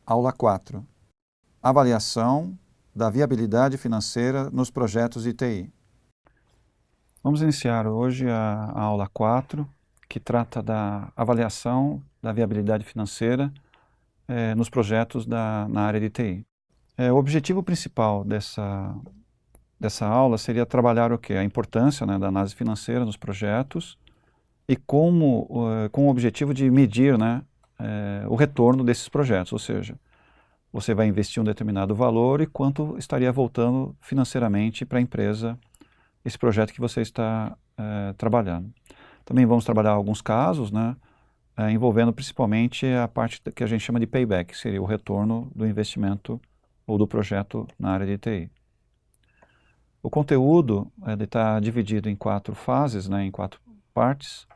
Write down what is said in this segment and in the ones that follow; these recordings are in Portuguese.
Aula 4. Avaliação da viabilidade financeira nos projetos de TI. Vamos iniciar hoje a aula 4, que trata da avaliação da viabilidade financeira nos projetos na área de TI. O objetivo principal dessa aula seria trabalhar o quê? A importância, né, da análise financeira nos projetos e com o objetivo de medir, né, o retorno desses projetos, ou seja, você vai investir um determinado valor e quanto estaria voltando financeiramente para a empresa esse projeto que você está trabalhando. Também vamos trabalhar alguns casos, né, envolvendo principalmente a parte que a gente chama de payback, que seria o retorno do investimento ou do projeto na área de TI. O conteúdo está dividido em 4 fases, né, em 4 partes.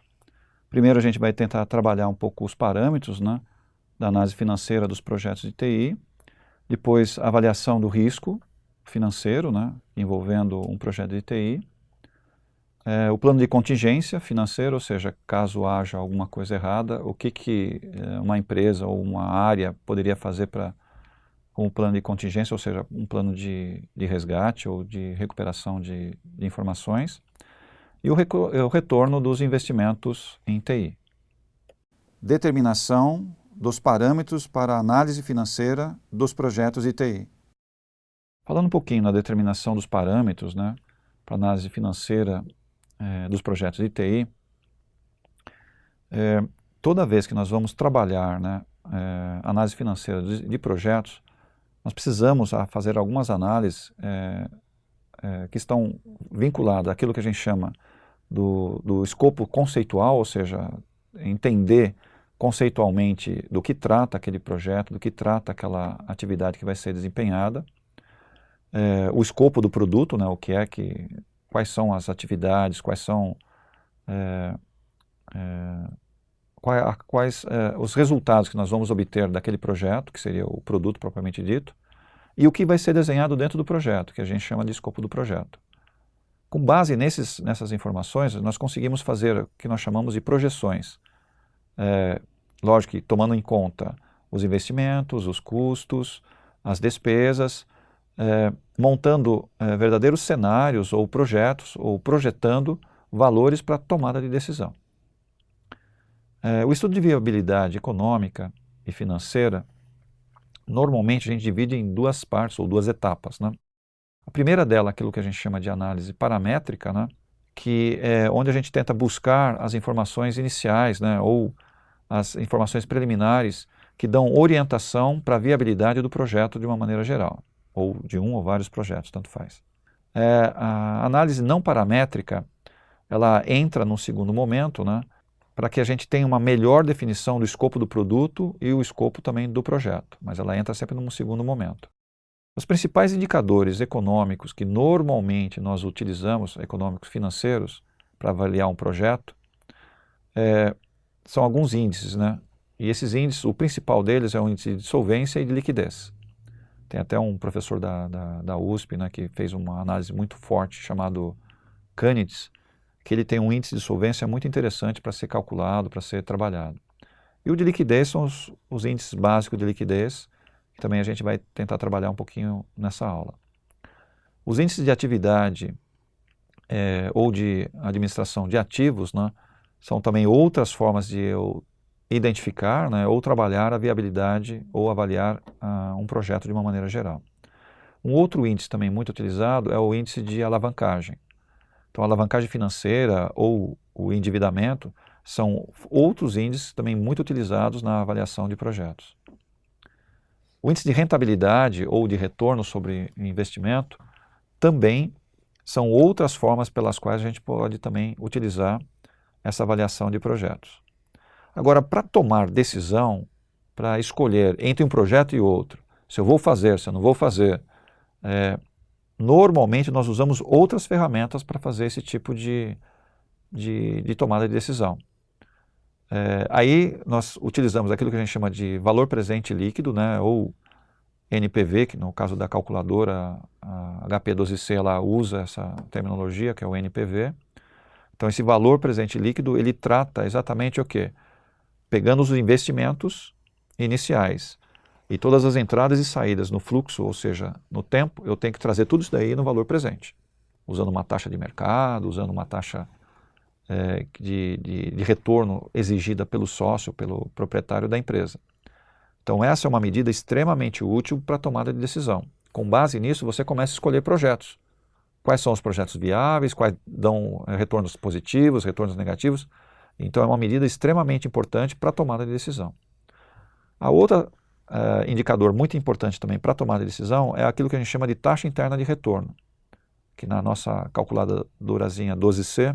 Primeiro a gente vai tentar trabalhar um pouco os parâmetros, né, da análise financeira dos projetos de TI. Depois, a avaliação do risco financeiro, né, envolvendo um projeto de TI. O plano de contingência financeira, ou seja, caso haja alguma coisa errada, o que uma empresa ou uma área poderia fazer com o plano de contingência, ou seja, um plano de resgate ou de recuperação de informações. E o retorno dos investimentos em TI. Determinação dos parâmetros para a análise financeira dos projetos de TI. Falando um pouquinho na determinação dos parâmetros, né, para a análise financeira dos projetos de TI, toda vez que nós vamos trabalhar, né, análise financeira de projetos, nós precisamos fazer algumas análises que estão vinculadas àquilo que a gente chama do escopo conceitual, ou seja, entender conceitualmente do que trata aquele projeto, do que trata aquela atividade que vai ser desempenhada, o escopo do produto, né, quais são as atividades, quais são os resultados que nós vamos obter daquele projeto, que seria o produto propriamente dito, e o que vai ser desenhado dentro do projeto, que a gente chama de escopo do projeto. Com base nessas informações, nós conseguimos fazer o que nós chamamos de projeções. Lógico que tomando em conta os investimentos, os custos, as despesas, montando verdadeiros cenários ou projetos, ou projetando valores para tomada de decisão. O estudo de viabilidade econômica e financeira, normalmente a gente divide em 2 partes ou 2 etapas, né? A primeira dela, aquilo que a gente chama de análise paramétrica, né, que é onde a gente tenta buscar as informações iniciais, né, ou as informações preliminares que dão orientação para a viabilidade do projeto de uma maneira geral, ou de um ou vários projetos, tanto faz. A análise não paramétrica, ela entra num segundo momento, né, para que a gente tenha uma melhor definição do escopo do produto e o escopo também do projeto, mas ela entra sempre num segundo momento. Os principais indicadores econômicos que normalmente nós utilizamos, econômicos financeiros, para avaliar um projeto, são alguns índices, né? E esses índices, o principal deles é o índice de solvência e de liquidez. Tem até um professor da USP, né, que fez uma análise muito forte chamado Canitz, que ele tem um índice de solvência muito interessante para ser calculado, para ser trabalhado. E o de liquidez são os índices básicos de liquidez, que também a gente vai tentar trabalhar um pouquinho nessa aula. Os índices de atividade ou de administração de ativos, né, são também outras formas de eu identificar, né, ou trabalhar a viabilidade ou avaliar um projeto de uma maneira geral. Um outro índice também muito utilizado é o índice de alavancagem. Então, a alavancagem financeira ou o endividamento são outros índices também muito utilizados na avaliação de projetos. O índice de rentabilidade ou de retorno sobre investimento também são outras formas pelas quais a gente pode também utilizar essa avaliação de projetos. Agora, para tomar decisão, para escolher entre um projeto e outro, se eu vou fazer, se eu não vou fazer, normalmente nós usamos outras ferramentas para fazer esse tipo de tomada de decisão. Aí nós utilizamos aquilo que a gente chama de valor presente líquido, né, ou NPV, que no caso da calculadora, a HP12C, ela usa essa terminologia, que é o NPV. Então esse valor presente líquido, ele trata exatamente o quê? Pegando os investimentos iniciais, E todas as entradas e saídas no fluxo, ou seja, no tempo, eu tenho que trazer tudo isso daí no valor presente, usando uma taxa de mercado, usando uma taxa de retorno exigida pelo sócio, pelo proprietário da empresa. Então essa é uma medida extremamente útil para a tomada de decisão. Com base nisso, você começa a escolher projetos. Quais são os projetos viáveis, quais dão retornos positivos, retornos negativos. Então é uma medida extremamente importante para a tomada de decisão. A outra indicador muito importante também para a tomada de decisão é aquilo que a gente chama de taxa interna de retorno, que na nossa calculadorazinha 12C,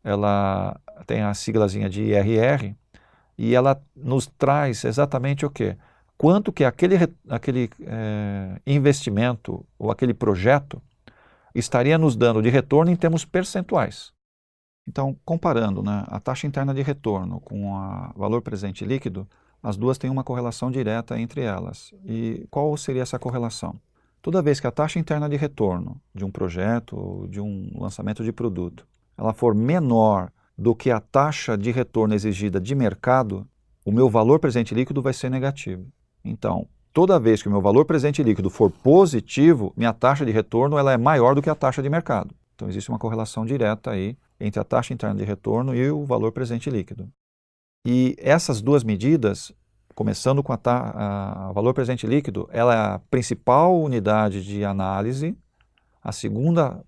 ela tem a siglazinha de IRR, e ela nos traz exatamente o quê? Quanto que aquele investimento ou aquele projeto estaria nos dando de retorno em termos percentuais. Então, comparando, né, a taxa interna de retorno com o valor presente líquido, as duas têm uma correlação direta entre elas. E qual seria essa correlação? Toda vez que a taxa interna de retorno de um projeto ou de um lançamento de produto, ela for menor do que a taxa de retorno exigida de mercado, o meu valor presente líquido vai ser negativo. Então, toda vez que o meu valor presente líquido for positivo, minha taxa de retorno ela é maior do que a taxa de mercado. Então, existe uma correlação direta aí entre a taxa interna de retorno e o valor presente líquido. E essas duas medidas, começando com a valor presente líquido, ela é a principal unidade de análise. A segunda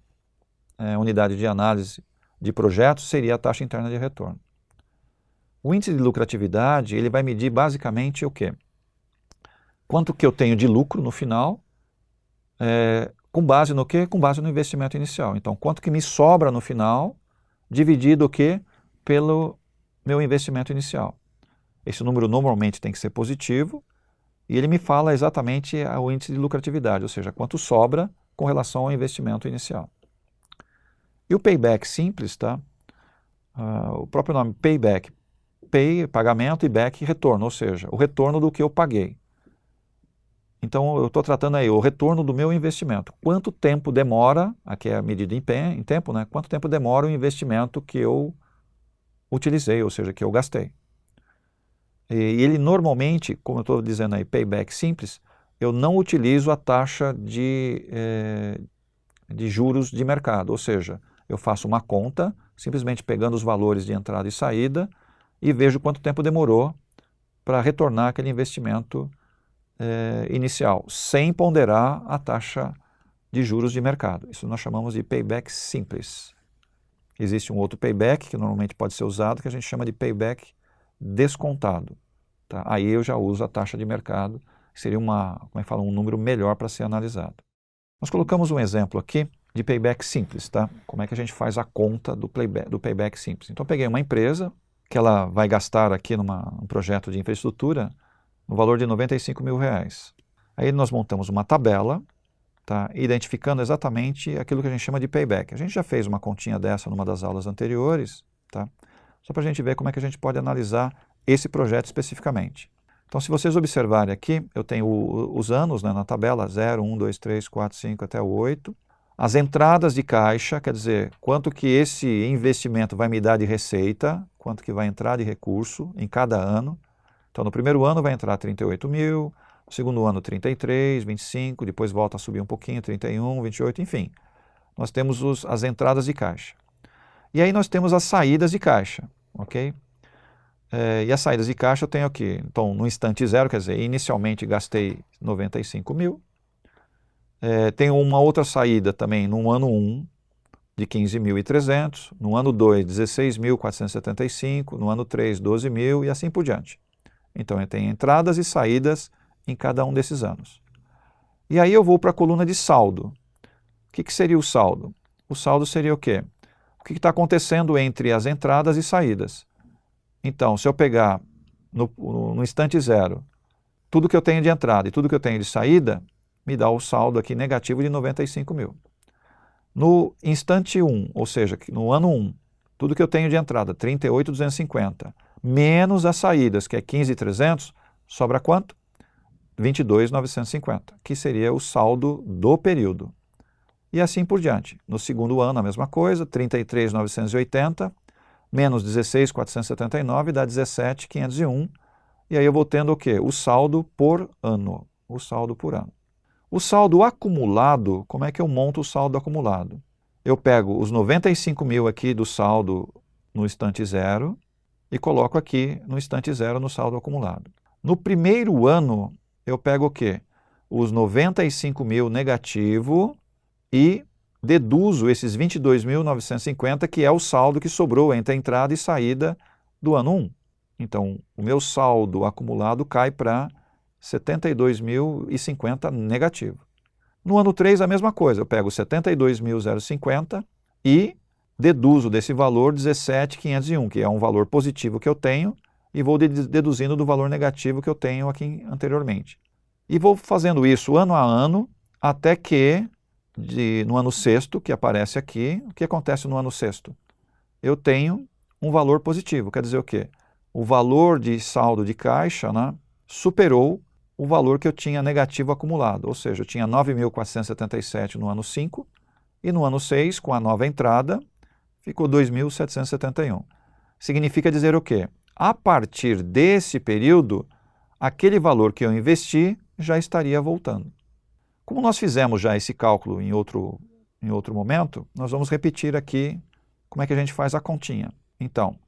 unidade de análise de projetos seria a taxa interna de retorno. O índice de lucratividade, ele vai medir basicamente o quê? Quanto que eu tenho de lucro no final, com base no quê? Com base no investimento inicial. Então, quanto que me sobra no final, dividido o quê? Pelo meu investimento inicial. Esse número normalmente tem que ser positivo e ele me fala exatamente o índice de lucratividade, ou seja, quanto sobra com relação ao investimento inicial. E o payback simples, tá? O próprio nome payback, pay, pagamento, e back, retorno, ou seja, o retorno do que eu paguei. Então eu estou tratando aí o retorno do meu investimento. Quanto tempo demora, aqui é a medida em tempo, né? Quanto tempo demora o investimento que eu utilizei, ou seja, que eu gastei. E ele normalmente, como eu estou dizendo aí, payback simples, eu não utilizo a taxa de juros de mercado, ou seja, eu faço uma conta, simplesmente pegando os valores de entrada e saída e vejo quanto tempo demorou para retornar aquele investimento inicial, sem ponderar a taxa de juros de mercado. Isso nós chamamos de payback simples. Existe um outro payback que normalmente pode ser usado, que a gente chama de payback descontado. Tá? Aí eu já uso a taxa de mercado, que seria um número melhor para ser analisado. Nós colocamos um exemplo aqui de payback simples, tá? Como é que a gente faz a conta do payback simples. Então eu peguei uma empresa que ela vai gastar aqui num projeto de infraestrutura no valor de R$95 mil. Aí nós montamos uma tabela, tá? Identificando exatamente aquilo que a gente chama de payback. A gente já fez uma continha dessa numa das aulas anteriores, tá? Só para a gente ver como é que a gente pode analisar esse projeto especificamente. Então, se vocês observarem aqui, eu tenho os anos, né, na tabela, 0, 1, 2, 3, 4, 5 até o 8. As entradas de caixa, quer dizer, quanto que esse investimento vai me dar de receita, quanto que vai entrar de recurso em cada ano. Então, no primeiro ano vai entrar 38 mil, no segundo ano 33, 25, depois volta a subir um pouquinho, 31, 28, enfim. Nós temos as entradas de caixa. E aí nós temos as saídas de caixa, ok? E as saídas de caixa eu tenho aqui, então no instante zero, quer dizer, inicialmente gastei 95 mil. Tenho uma outra saída também no ano 1 de 15.300, no ano 2 16.475, no ano 3 12 mil e assim por diante. Então eu tenho entradas e saídas em cada um desses anos. E aí eu vou para a coluna de saldo. O que seria o saldo? O saldo seria o quê? O que está acontecendo entre as entradas e saídas? Então, se eu pegar no instante zero tudo que eu tenho de entrada e tudo que eu tenho de saída, me dá o saldo aqui negativo de 95 mil. No instante 1, ou seja, no ano 1, tudo que eu tenho de entrada, 38.250, menos as saídas, que é 15.300, sobra quanto? 22.950, que seria o saldo do período. E assim por diante. No segundo ano, a mesma coisa, 33.980, menos 16.479 dá 17.501, e aí eu vou tendo o quê? O saldo por ano. O saldo por ano. O saldo acumulado, como é que eu monto o saldo acumulado? Eu pego os 95 mil aqui do saldo no instante zero e coloco aqui no instante zero no saldo acumulado. No primeiro ano, eu pego o quê? Os 95 mil negativo e deduzo esses 22.950, que é o saldo que sobrou entre a entrada e saída do ano 1. Então, o meu saldo acumulado cai para 72.050 negativo. No ano 3, a mesma coisa, eu pego 72.050 e deduzo desse valor 17.501, que é um valor positivo que eu tenho, e vou deduzindo do valor negativo que eu tenho aqui anteriormente. E vou fazendo isso ano a ano, até que, no ano sexto, que aparece aqui, o que acontece no ano sexto? Eu tenho um valor positivo, quer dizer o quê? O valor de saldo de caixa, né, superou o valor que eu tinha negativo acumulado, ou seja, eu tinha 9.477 no ano 5 e no ano 6, com a nova entrada, ficou 2.771. Significa dizer o quê? A partir desse período, aquele valor que eu investi já estaria voltando. Como nós fizemos já esse cálculo em outro momento, nós vamos repetir aqui como é que a gente faz a continha. Então,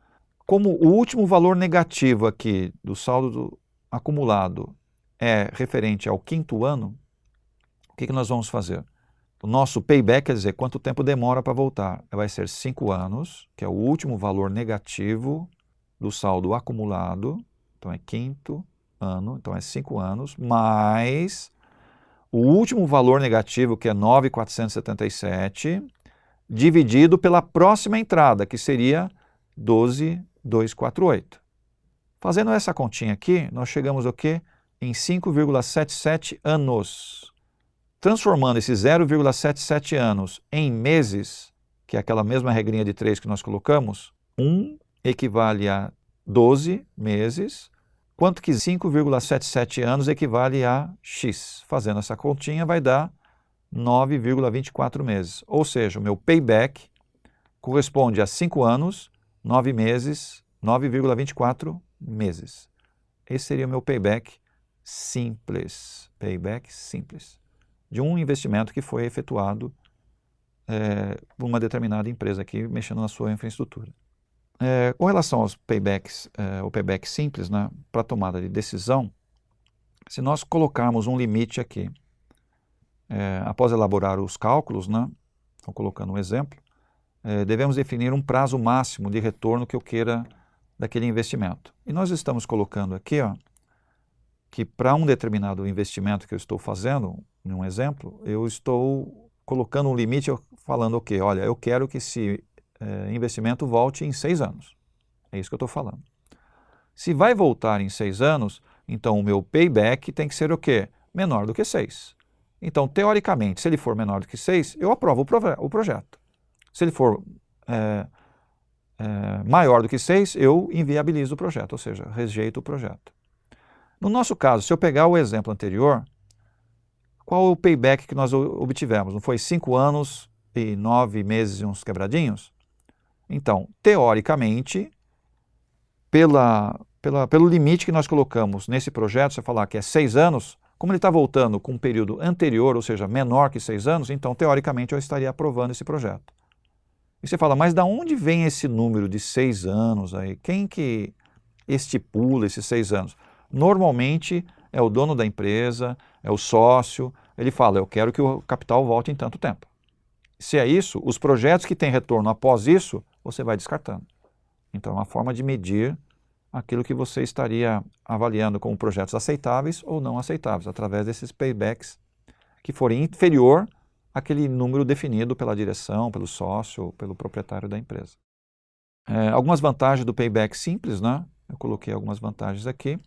como o último valor negativo aqui do saldo acumulado é referente ao quinto ano, o que nós vamos fazer? O nosso payback, quer dizer, quanto tempo demora para voltar, vai ser 5 anos, que é o último valor negativo do saldo acumulado, então é quinto ano, então é 5 anos, mais o último valor negativo, que é 9.477, dividido pela próxima entrada, que seria 12.248. Fazendo essa continha aqui, nós chegamos ao quê? Em 5,77 anos. Transformando esses 0,77 anos em meses, que é aquela mesma regrinha de 3 que nós colocamos, 1 equivale a 12 meses, quanto que 5,77 anos equivale a X. Fazendo essa continha vai dar 9,24 meses. Ou seja, o meu payback corresponde a 5 anos, 9 meses, 9,24 meses. Esse seria o meu payback simples. Payback simples. De um investimento que foi efetuado por uma determinada empresa aqui, mexendo na sua infraestrutura. Com relação aos paybacks, o payback simples, né, para tomada de decisão, se nós colocarmos um limite aqui, após elaborar os cálculos, né, estou colocando um exemplo, devemos definir um prazo máximo de retorno que eu queira daquele investimento. E nós estamos colocando aqui, ó, que para um determinado investimento que eu estou fazendo, em um exemplo, eu estou colocando um limite falando o quê? Olha, eu quero que esse investimento volte em 6 anos. É isso que eu estou falando. Se vai voltar em 6 anos, então o meu payback tem que ser o quê? Menor do que 6. Então, teoricamente, se ele for menor do que 6, eu aprovo o projeto. Se ele for maior do que 6, eu inviabilizo o projeto, ou seja, rejeito o projeto. No nosso caso, se eu pegar o exemplo anterior, qual é o payback que nós obtivemos? Não foi 5 anos e 9 meses e uns quebradinhos? Então, teoricamente, pelo limite que nós colocamos nesse projeto, se eu falar que é 6 anos, como ele está voltando com um período anterior, ou seja, menor que 6 anos, então, teoricamente, eu estaria aprovando esse projeto. E você fala, mas da onde vem esse número de 6 anos aí? Quem que estipula esses 6 anos? Normalmente é o dono da empresa, é o sócio, ele fala, eu quero que o capital volte em tanto tempo. Se é isso, os projetos que têm retorno após isso, você vai descartando. Então é uma forma de medir aquilo que você estaria avaliando como projetos aceitáveis ou não aceitáveis, através desses paybacks que forem inferior àquele número definido pela direção, pelo sócio ou pelo proprietário da empresa. Algumas vantagens do payback simples, né? Eu coloquei algumas vantagens aqui.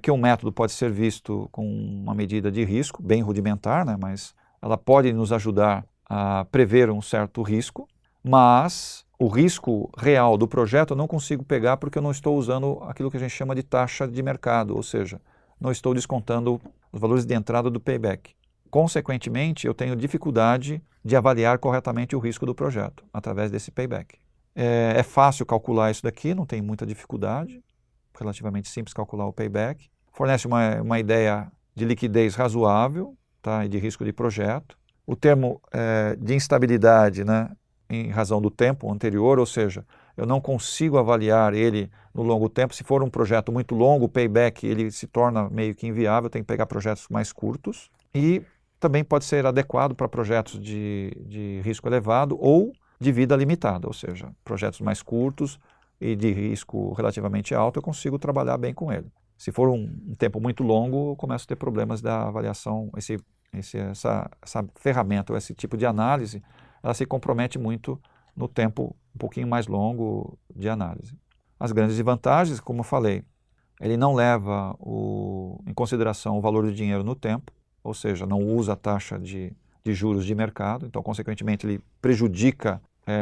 Que um método pode ser visto com uma medida de risco, bem rudimentar, né? Mas ela pode nos ajudar a prever um certo risco, mas o risco real do projeto eu não consigo pegar porque eu não estou usando aquilo que a gente chama de taxa de mercado, ou seja, não estou descontando os valores de entrada do payback. Consequentemente, eu tenho dificuldade de avaliar corretamente o risco do projeto através desse payback. É fácil calcular isso daqui, não tem muita dificuldade, relativamente simples calcular o payback. Fornece uma ideia de liquidez razoável, tá, e de risco de projeto. O termo de instabilidade, né, em razão do tempo anterior, ou seja, eu não consigo avaliar ele no longo tempo. Se for um projeto muito longo, o payback ele se torna meio que inviável, tem que pegar projetos mais curtos. E também pode ser adequado para projetos de risco elevado ou de vida limitada, ou seja, projetos mais curtos e de risco relativamente alto, eu consigo trabalhar bem com ele. Se for um tempo muito longo, eu começo a ter problemas da avaliação, essa ferramenta, ou esse tipo de análise, ela se compromete muito no tempo um pouquinho mais longo de análise. As grandes vantagens, como eu falei, ele não leva em consideração o valor do dinheiro no tempo, ou seja, não usa a taxa de juros de mercado, então, consequentemente, ele prejudica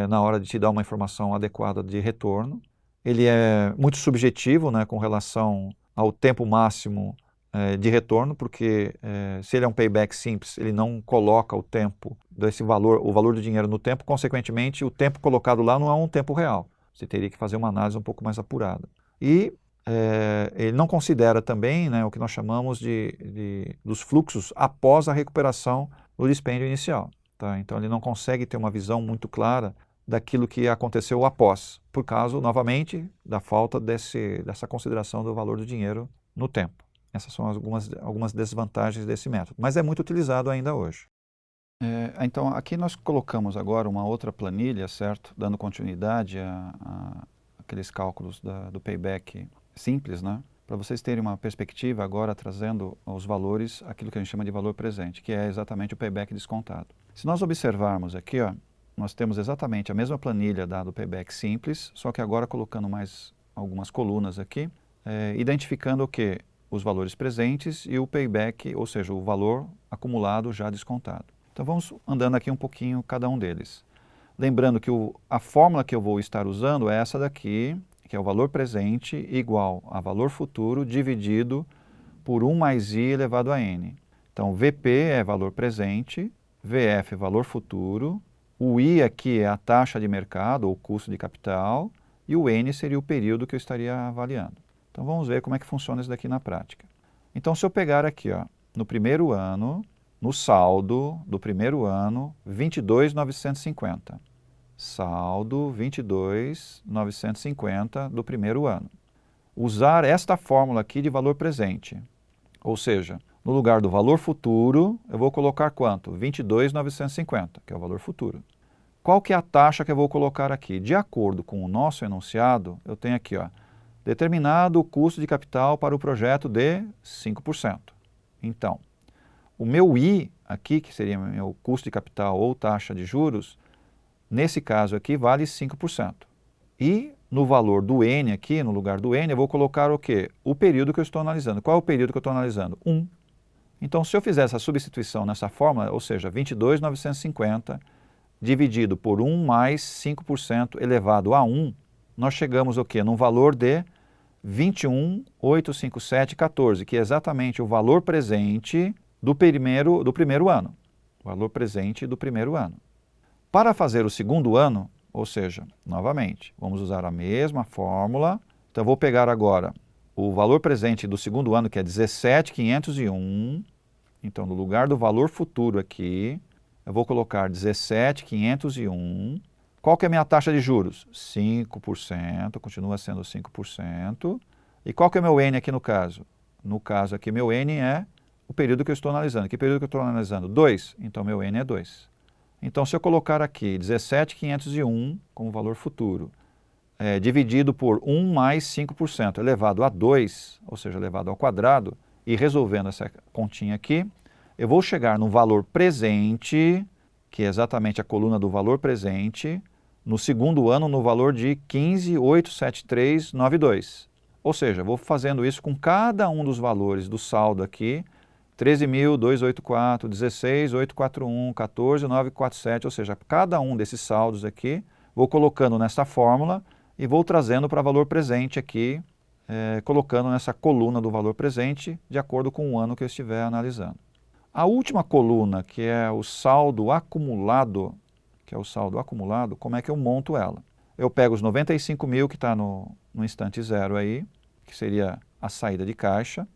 na hora de te dar uma informação adequada de retorno. Ele é muito subjetivo, né, com relação ao tempo máximo de retorno, porque se ele é um payback simples, ele não coloca o tempo desse valor, o valor do dinheiro no tempo, consequentemente, o tempo colocado lá não é um tempo real. Você teria que fazer uma análise um pouco mais apurada. E ele não considera também, né, o que nós chamamos dos fluxos após a recuperação do dispêndio inicial. Tá? Então, ele não consegue ter uma visão muito clara daquilo que aconteceu após, por causa, novamente, da falta dessa consideração do valor do dinheiro no tempo. Essas são algumas desvantagens desse método, mas é muito utilizado ainda hoje. Então, aqui nós colocamos agora uma outra planilha, certo? Dando continuidade àqueles cálculos do payback simples, né? Para vocês terem uma perspectiva agora trazendo os valores, aquilo que a gente chama de valor presente, que é exatamente o payback descontado. Se nós observarmos aqui, ó, nós temos exatamente a mesma planilha do payback simples, só que agora colocando mais algumas colunas aqui, identificando o quê? Os valores presentes e o payback, ou seja, o valor acumulado já descontado. Então vamos andando aqui um pouquinho cada um deles. Lembrando que a fórmula que eu vou estar usando é essa daqui, que é o valor presente igual a valor futuro dividido por 1 mais i elevado a n. Então VP é valor presente, VF é valor futuro, o I aqui é a taxa de mercado ou custo de capital e o N seria o período que eu estaria avaliando. Então vamos ver como é que funciona isso daqui na prática. Então se eu pegar aqui, ó, no primeiro ano, no saldo do primeiro ano, 22.950. Saldo 22.950 do primeiro ano. Usar esta fórmula aqui de valor presente, ou seja, no lugar do valor futuro, eu vou colocar quanto? 22.950, que é o valor futuro. Qual que é a taxa que eu vou colocar aqui? De acordo com o nosso enunciado, eu tenho aqui, ó, determinado o custo de capital para o projeto de 5%. Então, o meu I aqui, que seria meu custo de capital ou taxa de juros, nesse caso aqui vale 5%. E no valor do N aqui, no lugar do N, eu vou colocar o quê? O período que eu estou analisando. Qual é o período que eu estou analisando? 1. Então, se eu fizer essa substituição nessa fórmula, ou seja, 22.950 dividido por 1 mais 5% elevado a 1, nós chegamos o quê? Num valor de 21.857,14, que é exatamente o valor presente do primeiro ano. O valor presente do primeiro ano. Para fazer o segundo ano, ou seja, novamente, vamos usar a mesma fórmula. Então, eu vou pegar agora o valor presente do segundo ano, que é 17.501. Então, no lugar do valor futuro aqui, eu vou colocar 17.501. Qual que é a minha taxa de juros? 5%, continua sendo 5%. E qual que é o meu N aqui no caso? No caso aqui, meu N é o período que eu estou analisando. Que período que eu estou analisando? 2. Então, meu N é 2. Então, se eu colocar aqui 17.501 como valor futuro, dividido por 1 mais 5% elevado a 2, ou seja, elevado ao quadrado, e resolvendo essa continha aqui, eu vou chegar no valor presente, que é exatamente a coluna do valor presente, no segundo ano no valor de 15.873,92. Ou seja, vou fazendo isso com cada um dos valores do saldo aqui, 13.284, 16.841, 14.947, ou seja, cada um desses saldos aqui, vou colocando nessa fórmula e vou trazendo para valor presente aqui, colocando nessa coluna do valor presente, de acordo com o ano que eu estiver analisando. A última coluna, que é o saldo acumulado, como é que eu monto ela? Eu pego os 95 mil que está no instante zero aí, que seria a saída de caixa.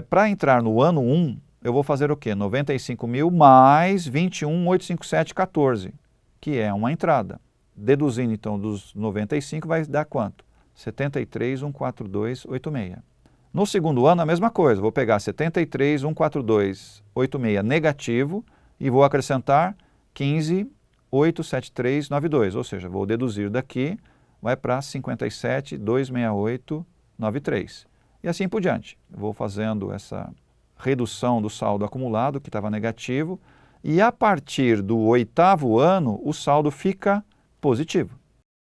Para entrar no ano 1, eu vou fazer o quê? 95 mil mais 21.857,14, que é uma entrada. Deduzindo então dos 95 vai dar quanto? 73.142,86. No segundo ano a mesma coisa, vou pegar 73.142,86 negativo e vou acrescentar 15.873,92, ou seja, vou deduzir daqui, vai para 57.268,93. E assim por diante. Eu vou fazendo essa redução do saldo acumulado, que estava negativo, e a partir do 8º ano, o saldo fica positivo.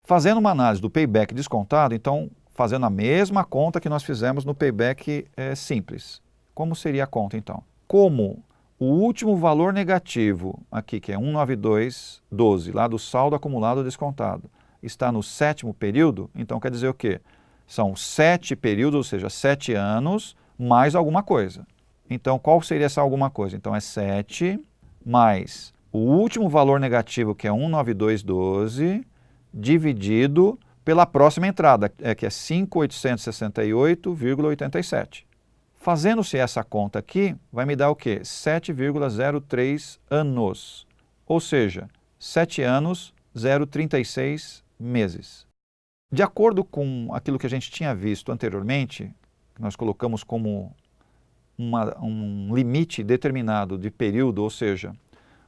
Fazendo uma análise do payback descontado, então, fazendo a mesma conta que nós fizemos no payback simples. Como seria a conta, então? Como o último valor negativo, aqui, que é 192,12, lá do saldo acumulado descontado, está no 7º período, então quer dizer o quê? São 7 períodos, ou seja, 7 anos, mais alguma coisa. Então, qual seria essa alguma coisa? Então, é 7 mais o último valor negativo, que é 192,12, dividido pela próxima entrada, que é 5.868,87. Fazendo-se essa conta aqui, vai me dar o quê? 7,03 anos. Ou seja, 7 anos, 0,36 meses. De acordo com aquilo que a gente tinha visto anteriormente, que nós colocamos como um limite determinado de período, ou seja,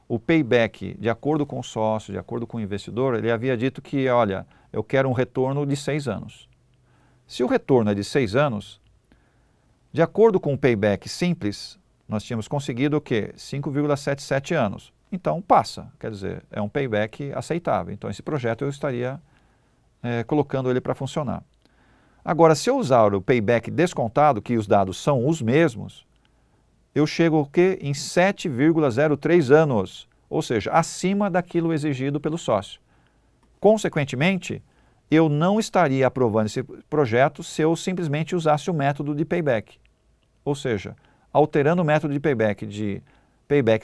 o payback, de acordo com o sócio, de acordo com o investidor, ele havia dito que, olha, eu quero um retorno de 6 anos. Se o retorno é de 6 anos, de acordo com o payback simples, nós tínhamos conseguido o quê? 5,77 anos. Então, passa, quer dizer, é um payback aceitável. Então, esse projeto eu estaria colocando ele para funcionar. Agora, se eu usar o payback descontado, que os dados são os mesmos, eu chego o quê? Em 7,03 anos, ou seja, acima daquilo exigido pelo sócio. Consequentemente, eu não estaria aprovando esse projeto se eu simplesmente usasse o método de payback. Ou seja, alterando o método de payback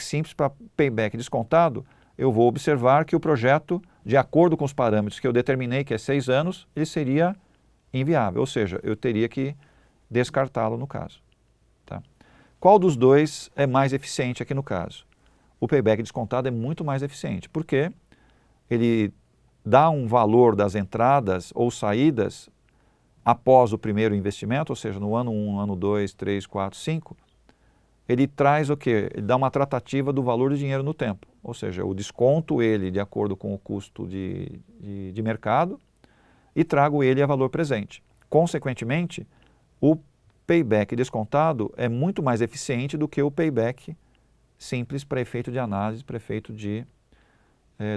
simples para payback descontado, eu vou observar que o projeto, de acordo com os parâmetros que eu determinei, que é 6 anos, ele seria inviável, ou seja, eu teria que descartá-lo no caso. Tá? Qual dos dois é mais eficiente aqui no caso? O payback descontado é muito mais eficiente, porque ele dá um valor das entradas ou saídas após o primeiro investimento, ou seja, no ano 1, ano 2, 3, 4, 5, ele traz o quê? Ele dá uma tratativa do valor do dinheiro no tempo. Ou seja, eu desconto ele de acordo com o custo de mercado e trago ele a valor presente. Consequentemente, o payback descontado é muito mais eficiente do que o payback simples para efeito de análise, para efeito de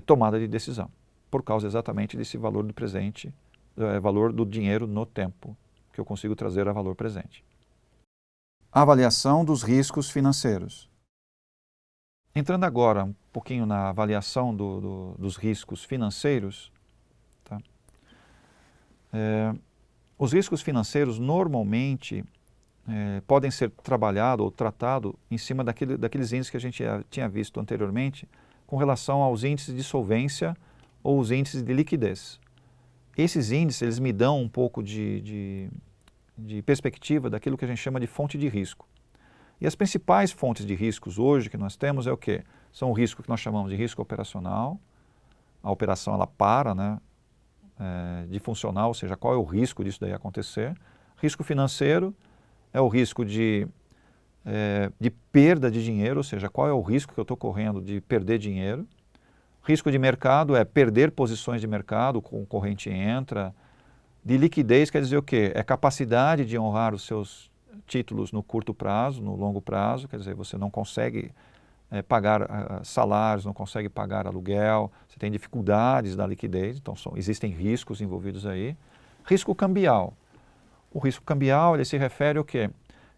tomada de decisão, por causa exatamente desse valor do presente, valor do dinheiro no tempo, que eu consigo trazer a valor presente. Avaliação dos riscos financeiros. Entrando agora um pouquinho na avaliação dos riscos financeiros, tá? Os riscos financeiros normalmente podem ser trabalhados ou tratados em cima daqueles índices que a gente tinha visto anteriormente com relação aos índices de solvência ou os índices de liquidez. Esses índices eles me dão um pouco de perspectiva daquilo que a gente chama de fonte de risco. E as principais fontes de riscos hoje que nós temos é o quê? São o risco que nós chamamos de risco operacional. A operação ela para, né, de funcionar, ou seja, qual é o risco disso daí acontecer. Risco financeiro é o risco de perda de dinheiro, ou seja, qual é o risco que eu estou correndo de perder dinheiro. Risco de mercado é perder posições de mercado, o concorrente entra. De liquidez quer dizer o quê? É capacidade de honrar os seus títulos no curto prazo, no longo prazo, quer dizer, você não consegue pagar salários, não consegue pagar aluguel, você tem dificuldades da liquidez, então existem riscos envolvidos aí. Risco cambial. O risco cambial ele se refere ao quê?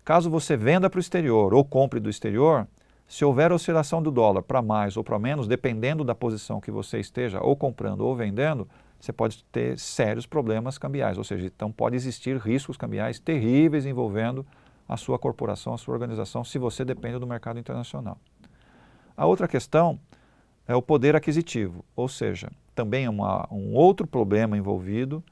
Caso você venda para o exterior ou compre do exterior, se houver oscilação do dólar para mais ou para menos, dependendo da posição que você esteja ou comprando ou vendendo, você pode ter sérios problemas cambiais, ou seja, então pode existir riscos cambiais terríveis envolvendo a sua corporação, a sua organização, se você depende do mercado internacional. A outra questão é o poder aquisitivo, ou seja, também um outro problema envolvido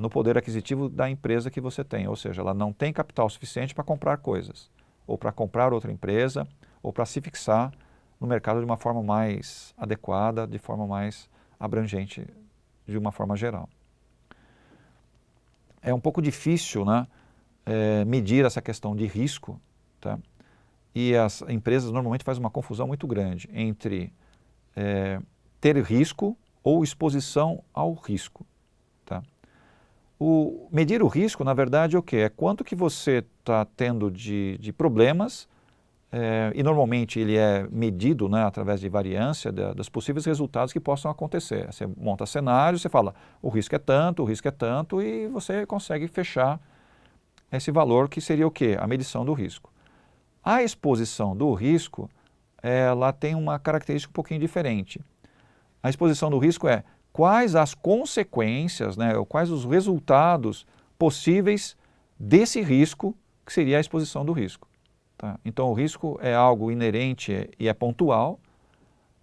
no poder aquisitivo da empresa que você tem, ou seja, ela não tem capital suficiente para comprar coisas, ou para comprar outra empresa, ou para se fixar no mercado de uma forma mais adequada, de forma mais abrangente, de uma forma geral. É um pouco difícil, né, medir essa questão de risco, tá? E as empresas normalmente fazem uma confusão muito grande entre ter risco ou exposição ao risco. Tá? Medir o risco, na verdade, é o quê? É quanto que você está tendo de problemas, e normalmente ele é medido, né, através de variância dos possíveis resultados que possam acontecer. Você monta cenários, você fala, o risco é tanto, e você consegue fechar esse valor que seria o quê? A medição do risco. A exposição do risco, ela tem uma característica um pouquinho diferente. A exposição do risco é quais as consequências, né, ou quais os resultados possíveis desse risco, que seria a exposição do risco. Tá? Então, o risco é algo inerente e é pontual,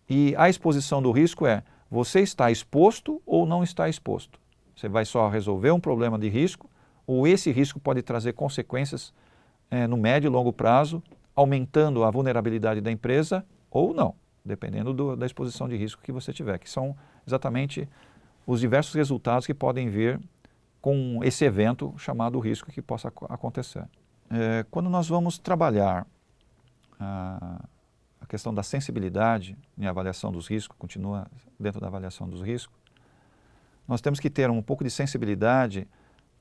e a exposição do risco é você está exposto ou não está exposto. Você vai só resolver um problema de risco, ou esse risco pode trazer consequências no médio e longo prazo, aumentando a vulnerabilidade da empresa ou não, dependendo da exposição de risco que você tiver, que são exatamente os diversos resultados que podem vir com esse evento chamado risco que possa acontecer. Quando nós vamos trabalhar a questão da sensibilidade em avaliação dos riscos, continua dentro da avaliação dos riscos, nós temos que ter um pouco de sensibilidade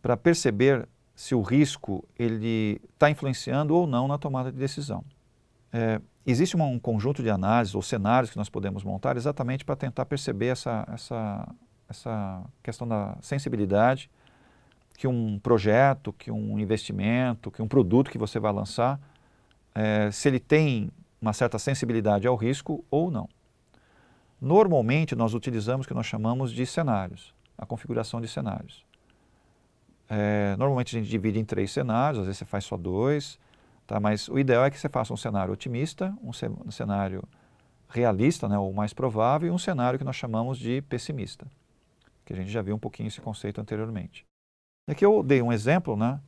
para perceber se o risco ele está influenciando ou não na tomada de decisão. Existe um conjunto de análises ou cenários que nós podemos montar exatamente para tentar perceber essa questão da sensibilidade que um projeto, que um investimento, que um produto que você vai lançar, se ele tem uma certa sensibilidade ao risco ou não. Normalmente nós utilizamos o que nós chamamos de cenários, a configuração de cenários. Normalmente a gente divide em 3 cenários, às vezes você faz só 2, tá? Mas o ideal é que você faça um cenário otimista, um cenário realista, né, ou mais provável, e um cenário que nós chamamos de pessimista, que a gente já viu um pouquinho esse conceito anteriormente. Aqui eu dei um exemplo, né,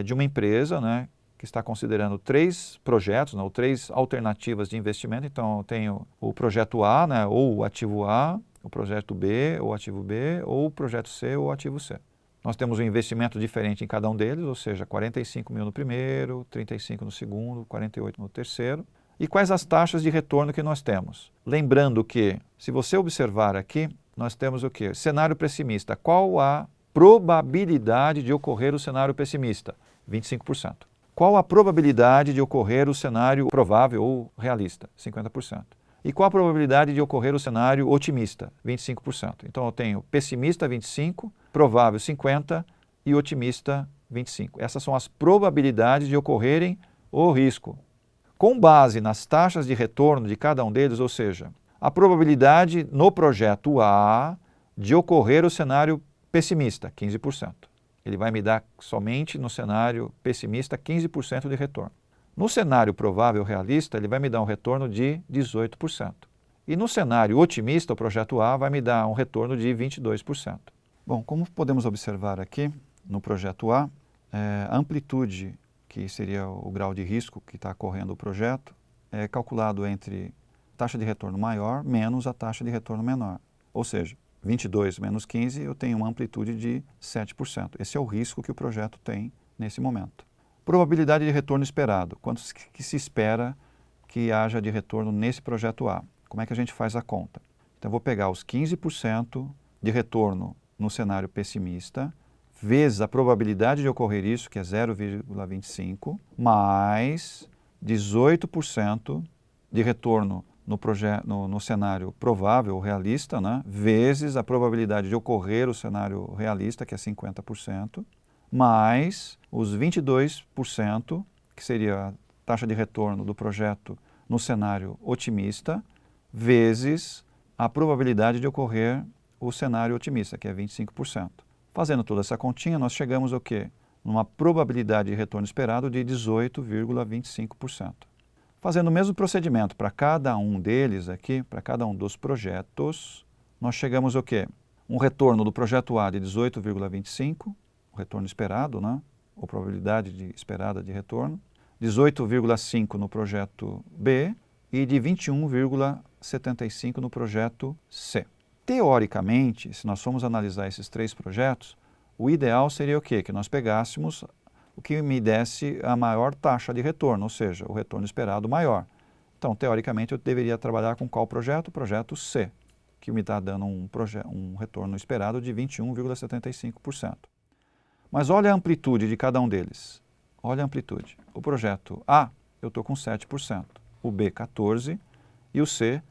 de uma empresa, né, que está considerando 3 projetos, né, ou 3 alternativas de investimento. Então eu tenho o projeto A, né, ou o ativo A, o projeto B, ou o ativo B, ou o projeto C, ou o ativo C. Nós temos um investimento diferente em cada um deles, ou seja, 45 mil no primeiro, 35 no segundo, 48 no terceiro. E quais as taxas de retorno que nós temos? Lembrando que, se você observar aqui, nós temos o quê? Cenário pessimista. Qual a probabilidade de ocorrer o cenário pessimista? 25%. Qual a probabilidade de ocorrer o cenário provável ou realista? 50%. E qual a probabilidade de ocorrer o cenário otimista? 25%. Então eu tenho pessimista 25%, provável 50% e otimista 25%. Essas são as probabilidades de ocorrerem o risco. Com base nas taxas de retorno de cada um deles, ou seja, a probabilidade no projeto A de ocorrer o cenário pessimista, 15%. Ele vai me dar somente no cenário pessimista 15% de retorno. No cenário provável realista, ele vai me dar um retorno de 18%. E no cenário otimista, o projeto A vai me dar um retorno de 22%. Bom, como podemos observar aqui, no projeto A, a amplitude, que seria o grau de risco que está correndo o projeto, é calculado entre taxa de retorno maior menos a taxa de retorno menor. Ou seja, 22 menos 15, eu tenho uma amplitude de 7%. Esse é o risco que o projeto tem nesse momento. Probabilidade de retorno esperado. Quanto que se espera que haja de retorno nesse projeto A? Como é que a gente faz a conta? Então, eu vou pegar os 15% de retorno no cenário pessimista, vezes a probabilidade de ocorrer isso, que é 0,25, mais 18% de retorno no cenário provável ou realista, né, vezes a probabilidade de ocorrer o cenário realista, que é 50%, mais os 22%, que seria a taxa de retorno do projeto no cenário otimista, vezes a probabilidade de ocorrer o cenário otimista, que é 25%. Fazendo toda essa continha, nós chegamos ao quê? Numa probabilidade de retorno esperado de 18,25%. Fazendo o mesmo procedimento para cada um deles aqui, para cada um dos projetos, nós chegamos ao quê? um retorno do projeto A de 18,25, o retorno esperado, né? Ou probabilidade esperada de retorno, 18,5 no projeto B e de 21,75 no projeto C. Teoricamente, se nós formos analisar esses três projetos, o ideal seria o quê? Que nós pegássemos o que me desse a maior taxa de retorno, ou seja, o retorno esperado maior. Então, teoricamente, eu deveria trabalhar com qual projeto? O projeto C, que me está dando um retorno esperado de 21,75%. Mas olha a amplitude de cada um deles. Olha a amplitude. O projeto A, eu estou com 7%, o B, 14% e o C,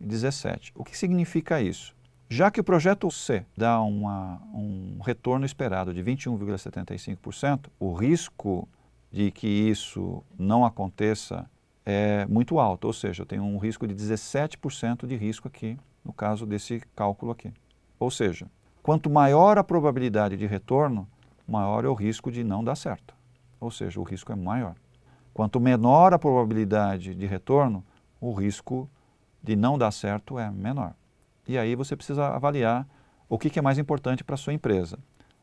17%. O que significa isso? Já que o projeto C dá um retorno esperado de 21,75%, o risco de que isso não aconteça é muito alto, ou seja, eu tenho um risco de 17% de risco aqui, no caso desse cálculo aqui. Ou seja, quanto maior a probabilidade de retorno, maior é o risco de não dar certo. Ou seja, o risco é maior. Quanto menor a probabilidade de retorno, o risco de não dar certo é menor. E aí você precisa avaliar o que é mais importante para a sua empresa.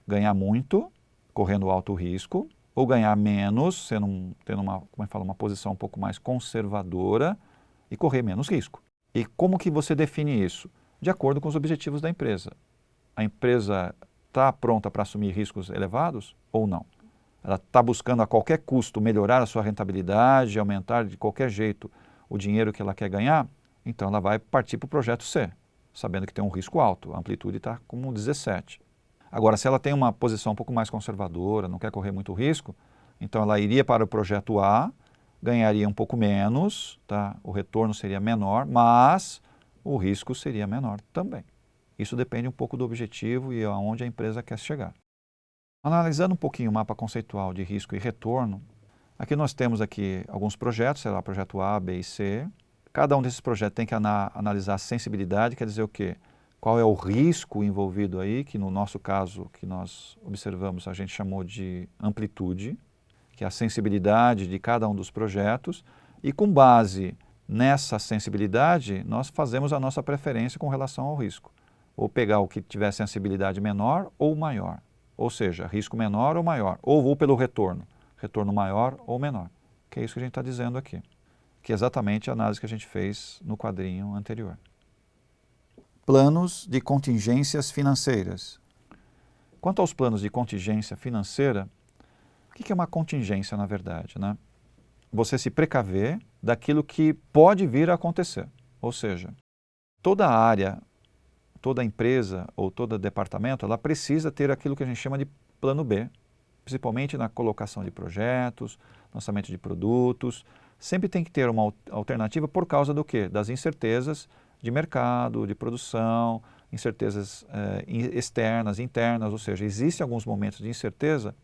Ganhar muito, correndo alto risco, ou ganhar menos, tendo uma posição um pouco mais conservadora e correr menos risco. E como que você define isso? De acordo com os objetivos da empresa. A empresa está pronta para assumir riscos elevados ou não? Ela está buscando a qualquer custo melhorar a sua rentabilidade, aumentar de qualquer jeito o dinheiro que ela quer ganhar? Então ela vai partir para o projeto C, sabendo que tem um risco alto, a amplitude está como 17. Agora, se ela tem uma posição um pouco mais conservadora, não quer correr muito risco, então ela iria para o projeto A, ganharia um pouco menos, tá? O retorno seria menor, mas o risco seria menor também. Isso depende um pouco do objetivo e aonde a empresa quer chegar. Analisando um pouquinho o mapa conceitual de risco e retorno, aqui nós temos alguns projetos, sei lá, projeto A, B e C. Cada um desses projetos tem que analisar a sensibilidade, quer dizer o quê? Qual é o risco envolvido aí, que no nosso caso, que nós observamos, a gente chamou de amplitude, que é a sensibilidade de cada um dos projetos, e com base nessa sensibilidade, nós fazemos a nossa preferência com relação ao risco. Ou pegar o que tiver sensibilidade menor ou maior, ou seja, risco menor ou maior, ou vou pelo retorno maior ou menor, que é isso que a gente está dizendo aqui, que é exatamente a análise que a gente fez no quadrinho anterior. Planos de contingências financeiras. Quanto aos planos de contingência financeira, o que é uma contingência na verdade, né? Você se precaver daquilo que pode vir a acontecer, ou seja, toda área, toda empresa ou todo departamento, ela precisa ter aquilo que a gente chama de plano B, principalmente na colocação de projetos, lançamento de produtos, sempre tem que ter uma alternativa por causa do quê? Das incertezas de mercado, de produção, incertezas externas, internas, ou seja, existem alguns momentos de incerteza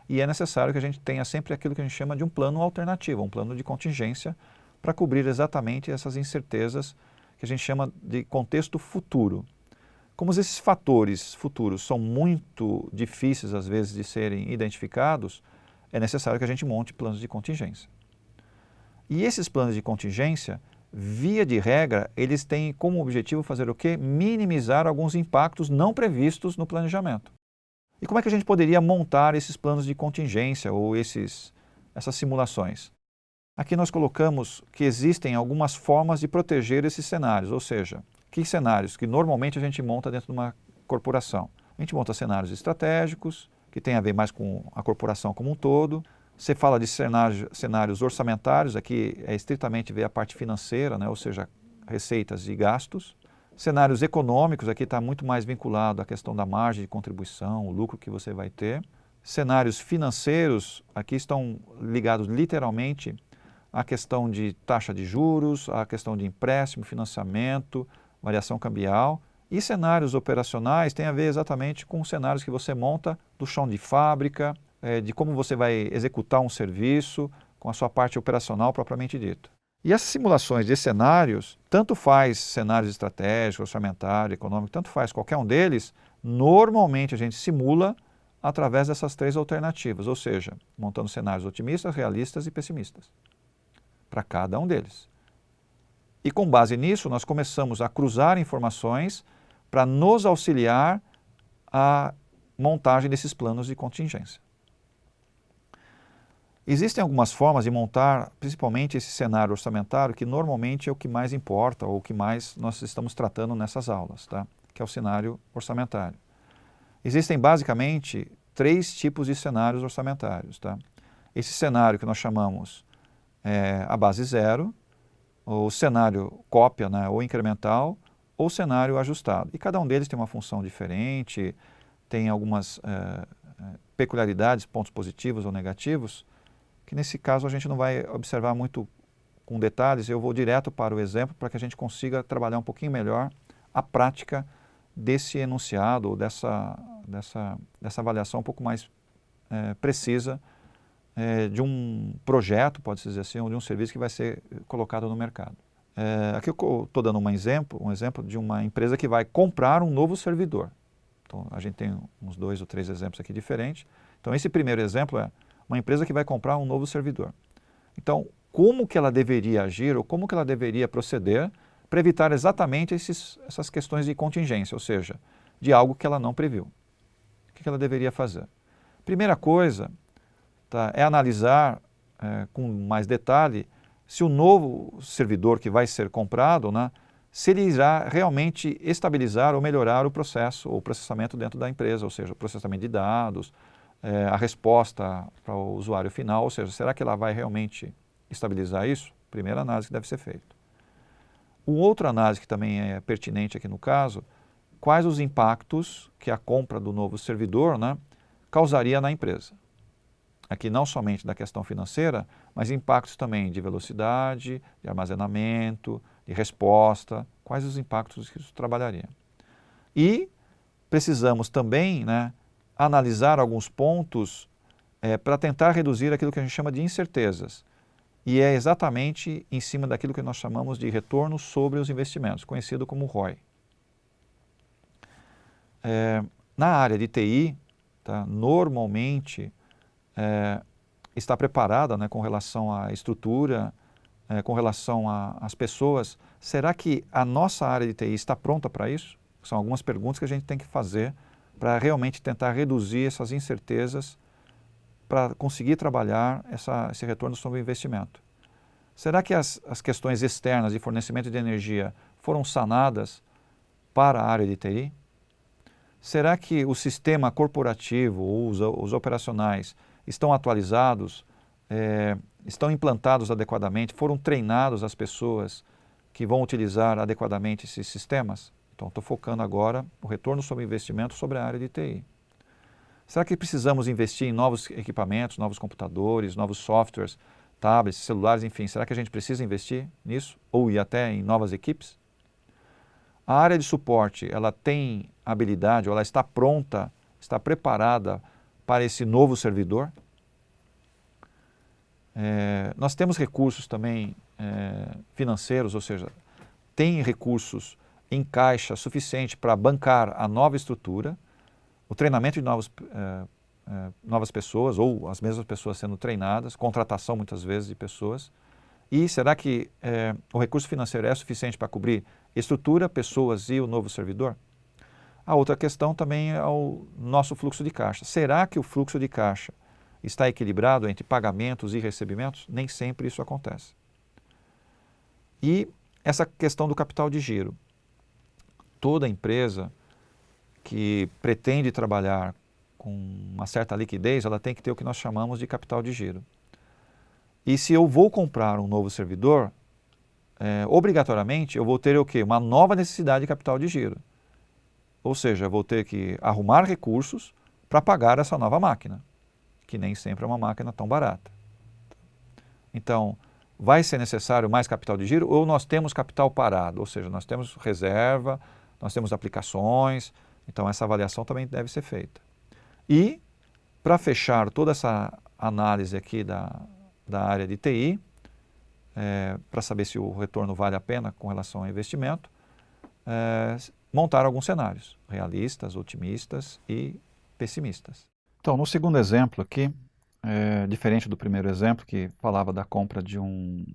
e é necessário que a gente tenha sempre aquilo que a gente chama de um plano alternativo, um plano de contingência para cobrir exatamente essas incertezas que a gente chama de contexto futuro. Como esses fatores futuros são muito difíceis às vezes de serem identificados, é necessário que a gente monte planos de contingência. E esses planos de contingência, via de regra, eles têm como objetivo fazer o quê? Minimizar alguns impactos não previstos no planejamento. E como é que a gente poderia montar esses planos de contingência ou essas simulações? Aqui nós colocamos que existem algumas formas de proteger esses cenários, ou seja, que cenários que normalmente a gente monta dentro de uma corporação? A gente monta cenários estratégicos, que tem a ver mais com a corporação como um todo. Você fala de cenários orçamentários, aqui é estritamente ver a parte financeira, né? Ou seja, receitas e gastos. Cenários econômicos, aqui está muito mais vinculado à questão da margem de contribuição, o lucro que você vai ter. Cenários financeiros, aqui estão ligados literalmente à questão de taxa de juros, à questão de empréstimo, financiamento, variação cambial. E cenários operacionais tem a ver exatamente com os cenários que você monta do chão de fábrica, de como você vai executar um serviço, com a sua parte operacional propriamente dita. E essas simulações de cenários, tanto faz cenários estratégicos, orçamentário, econômico, tanto faz qualquer um deles, normalmente a gente simula através dessas três alternativas, ou seja, montando cenários otimistas, realistas e pessimistas, para cada um deles. E com base nisso, nós começamos a cruzar informações para nos auxiliar a montagem desses planos de contingência. Existem algumas formas de montar, principalmente esse cenário orçamentário, que normalmente é o que mais importa, ou o que mais nós estamos tratando nessas aulas, tá? Que é o cenário orçamentário. Existem basicamente 3 tipos de cenários orçamentários, tá? Esse cenário que nós chamamos a base zero, o cenário cópia, né, ou incremental, ou cenário ajustado. E cada um deles tem uma função diferente, tem algumas peculiaridades, pontos positivos ou negativos, que nesse caso a gente não vai observar muito com detalhes, eu vou direto para o exemplo para que a gente consiga trabalhar um pouquinho melhor a prática desse enunciado, ou dessa avaliação um pouco mais precisa de um projeto, pode-se dizer assim, ou de um serviço que vai ser colocado no mercado. Aqui eu estou dando um exemplo de uma empresa que vai comprar um novo servidor. Então, a gente tem uns 2 ou 3 exemplos aqui diferentes. Então, esse primeiro exemplo é uma empresa que vai comprar um novo servidor. Então, como que ela deveria agir ou como que ela deveria proceder para evitar exatamente essas questões de contingência, ou seja, de algo que ela não previu? O que ela deveria fazer? Primeira coisa, tá, é analisar com mais detalhe se o novo servidor que vai ser comprado, né, se ele irá realmente estabilizar ou melhorar o processo ou processamento dentro da empresa, ou seja, o processamento de dados, a resposta para o usuário final, ou seja, será que ela vai realmente estabilizar isso? Primeira análise que deve ser feita. Uma outra análise que também é pertinente aqui no caso, quais os impactos que a compra do novo servidor, né, causaria na empresa. Aqui não somente da questão financeira, mas impactos também de velocidade, de armazenamento, de resposta, quais os impactos que isso trabalharia. E precisamos também, né, analisar alguns pontos para tentar reduzir aquilo que a gente chama de incertezas. E é exatamente em cima daquilo que nós chamamos de retorno sobre os investimentos, conhecido como ROI. Na área de TI, tá, normalmente está preparada, né, com relação à estrutura, com relação às pessoas. Será que a nossa área de TI está pronta para isso? São algumas perguntas que a gente tem que fazer para realmente tentar reduzir essas incertezas para conseguir trabalhar esse retorno sobre o investimento. Será que as questões externas de fornecimento de energia foram sanadas para a área de TI? Será que o sistema corporativo ou os operacionais estão atualizados, estão implantados adequadamente, foram treinados as pessoas que vão utilizar adequadamente esses sistemas? Então, estou focando agora o retorno sobre investimento sobre a área de TI. Será que precisamos investir em novos equipamentos, novos computadores, novos softwares, tablets, celulares, enfim? Será que a gente precisa investir nisso? Ou ir até em novas equipes? A área de suporte, ela tem habilidade, ou ela está pronta, está preparada para esse novo servidor? Nós temos recursos também financeiros, ou seja, tem recursos em caixa suficiente para bancar a nova estrutura, o treinamento de novas pessoas ou as mesmas pessoas sendo treinadas, contratação muitas vezes de pessoas. E será que o recurso financeiro é suficiente para cobrir estrutura, pessoas e o novo servidor? A outra questão também é o nosso fluxo de caixa. Será que o fluxo de caixa está equilibrado entre pagamentos e recebimentos? Nem sempre isso acontece. E essa questão do capital de giro. Toda empresa que pretende trabalhar com uma certa liquidez, ela tem que ter o que nós chamamos de capital de giro. E se eu vou comprar um novo servidor, obrigatoriamente eu vou ter o quê? Uma nova necessidade de capital de giro. Ou seja, eu vou ter que arrumar recursos para pagar essa nova máquina, que nem sempre é uma máquina tão barata. Então, vai ser necessário mais capital de giro ou nós temos capital parado? Ou seja, nós temos reserva, nós temos aplicações, então essa avaliação também deve ser feita. E, para fechar toda essa análise aqui da área de TI, para saber se o retorno vale a pena com relação ao investimento, montar alguns cenários, realistas, otimistas e pessimistas. Então, no segundo exemplo aqui, diferente do primeiro exemplo, que falava da compra de um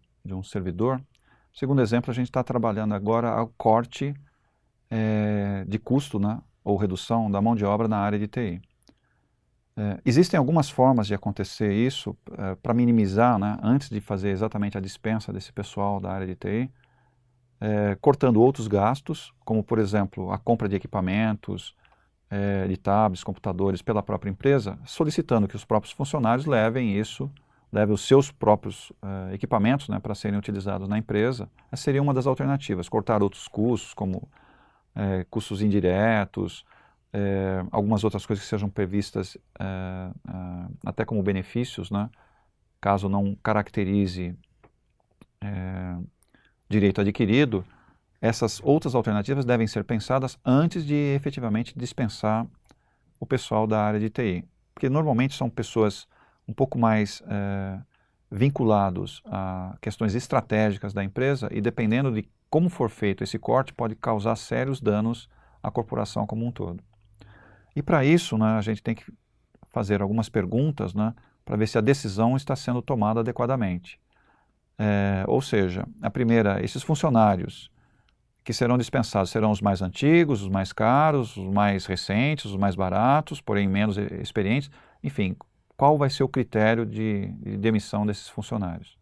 servidor, no segundo exemplo a gente está trabalhando agora o corte de custo, né, ou redução da mão de obra na área de TI. Existem algumas formas de acontecer isso para minimizar, né, antes de fazer exatamente a dispensa desse pessoal da área de TI, cortando outros gastos, como por exemplo a compra de equipamentos, de tablets, computadores pela própria empresa, solicitando que os próprios funcionários levem os seus próprios equipamentos, né, para serem utilizados na empresa. Essa seria uma das alternativas, cortar outros custos, como custos indiretos, algumas outras coisas que sejam previstas até como benefícios, né, caso não caracterize direito adquirido. Essas outras alternativas devem ser pensadas antes de efetivamente dispensar o pessoal da área de TI, porque normalmente são pessoas um pouco mais vinculados a questões estratégicas da empresa e dependendo de como for feito esse corte pode causar sérios danos à corporação como um todo. E para isso, né, a gente tem que fazer algumas perguntas, né, para ver se a decisão está sendo tomada adequadamente. Ou seja, a primeira, esses funcionários que serão dispensados serão os mais antigos, os mais caros, os mais recentes, os mais baratos, porém menos experientes. Enfim, qual vai ser o critério de demissão desses funcionários?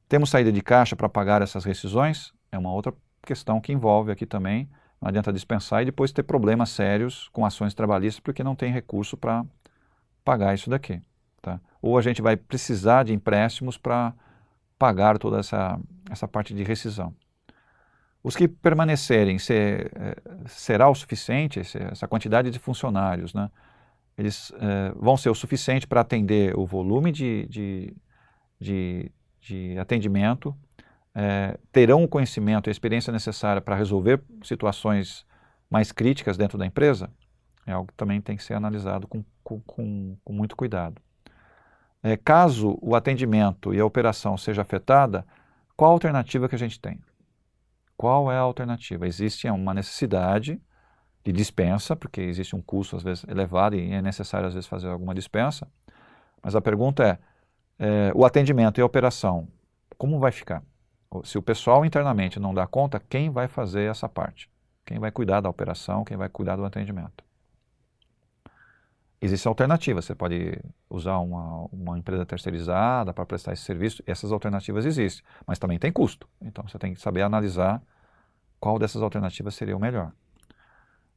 Temos saída de caixa para pagar essas rescisões? É uma outra questão que envolve aqui também. Não adianta dispensar e depois ter problemas sérios com ações trabalhistas porque não tem recurso para pagar isso daqui. Tá? Ou a gente vai precisar de empréstimos para pagar toda essa parte de rescisão. Os que permanecerem, será o suficiente, essa quantidade de funcionários, né? Eles vão ser o suficiente para atender o volume de atendimento, terão o conhecimento e a experiência necessária para resolver situações mais críticas dentro da empresa? É algo que também tem que ser analisado com muito cuidado. Caso o atendimento e a operação seja afetada, qual a alternativa que a gente tem? Qual é a alternativa? Existe uma necessidade de dispensa, porque existe um custo às vezes elevado e é necessário às vezes fazer alguma dispensa, mas a pergunta o atendimento e a operação, como vai ficar? Se o pessoal internamente não dá conta, quem vai fazer essa parte? Quem vai cuidar da operação, quem vai cuidar do atendimento? Existe alternativa, você pode usar uma empresa terceirizada para prestar esse serviço, essas alternativas existem, mas também tem custo, então você tem que saber analisar qual dessas alternativas seria o melhor.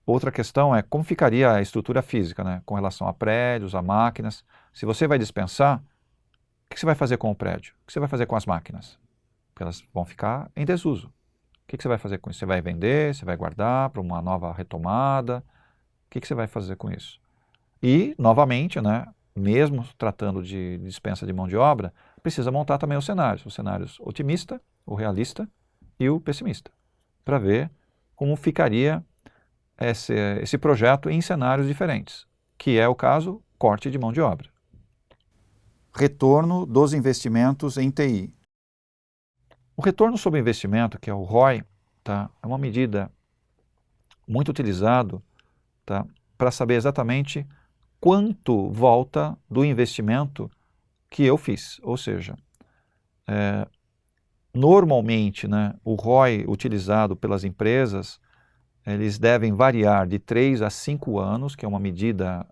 Outra questão é como ficaria a estrutura física, né, com relação a prédios, a máquinas. Se você vai dispensar, o que você vai fazer com o prédio? O que você vai fazer com as máquinas? Porque elas vão ficar em desuso. O que você vai fazer com isso? Você vai vender? Você vai guardar para uma nova retomada? O que você vai fazer com isso? E, novamente, né, mesmo tratando de dispensa de mão de obra, precisa montar também os cenários otimista, o realista e o pessimista, para ver como ficaria esse projeto em cenários diferentes, que é o caso corte de mão de obra. Retorno dos investimentos em TI. O retorno sobre investimento, que é o ROI, tá, é uma medida muito utilizada, tá, para saber exatamente quanto volta do investimento que eu fiz. Ou seja, normalmente, né, o ROI utilizado pelas empresas, eles devem variar de 3 a 5 anos, que é uma medida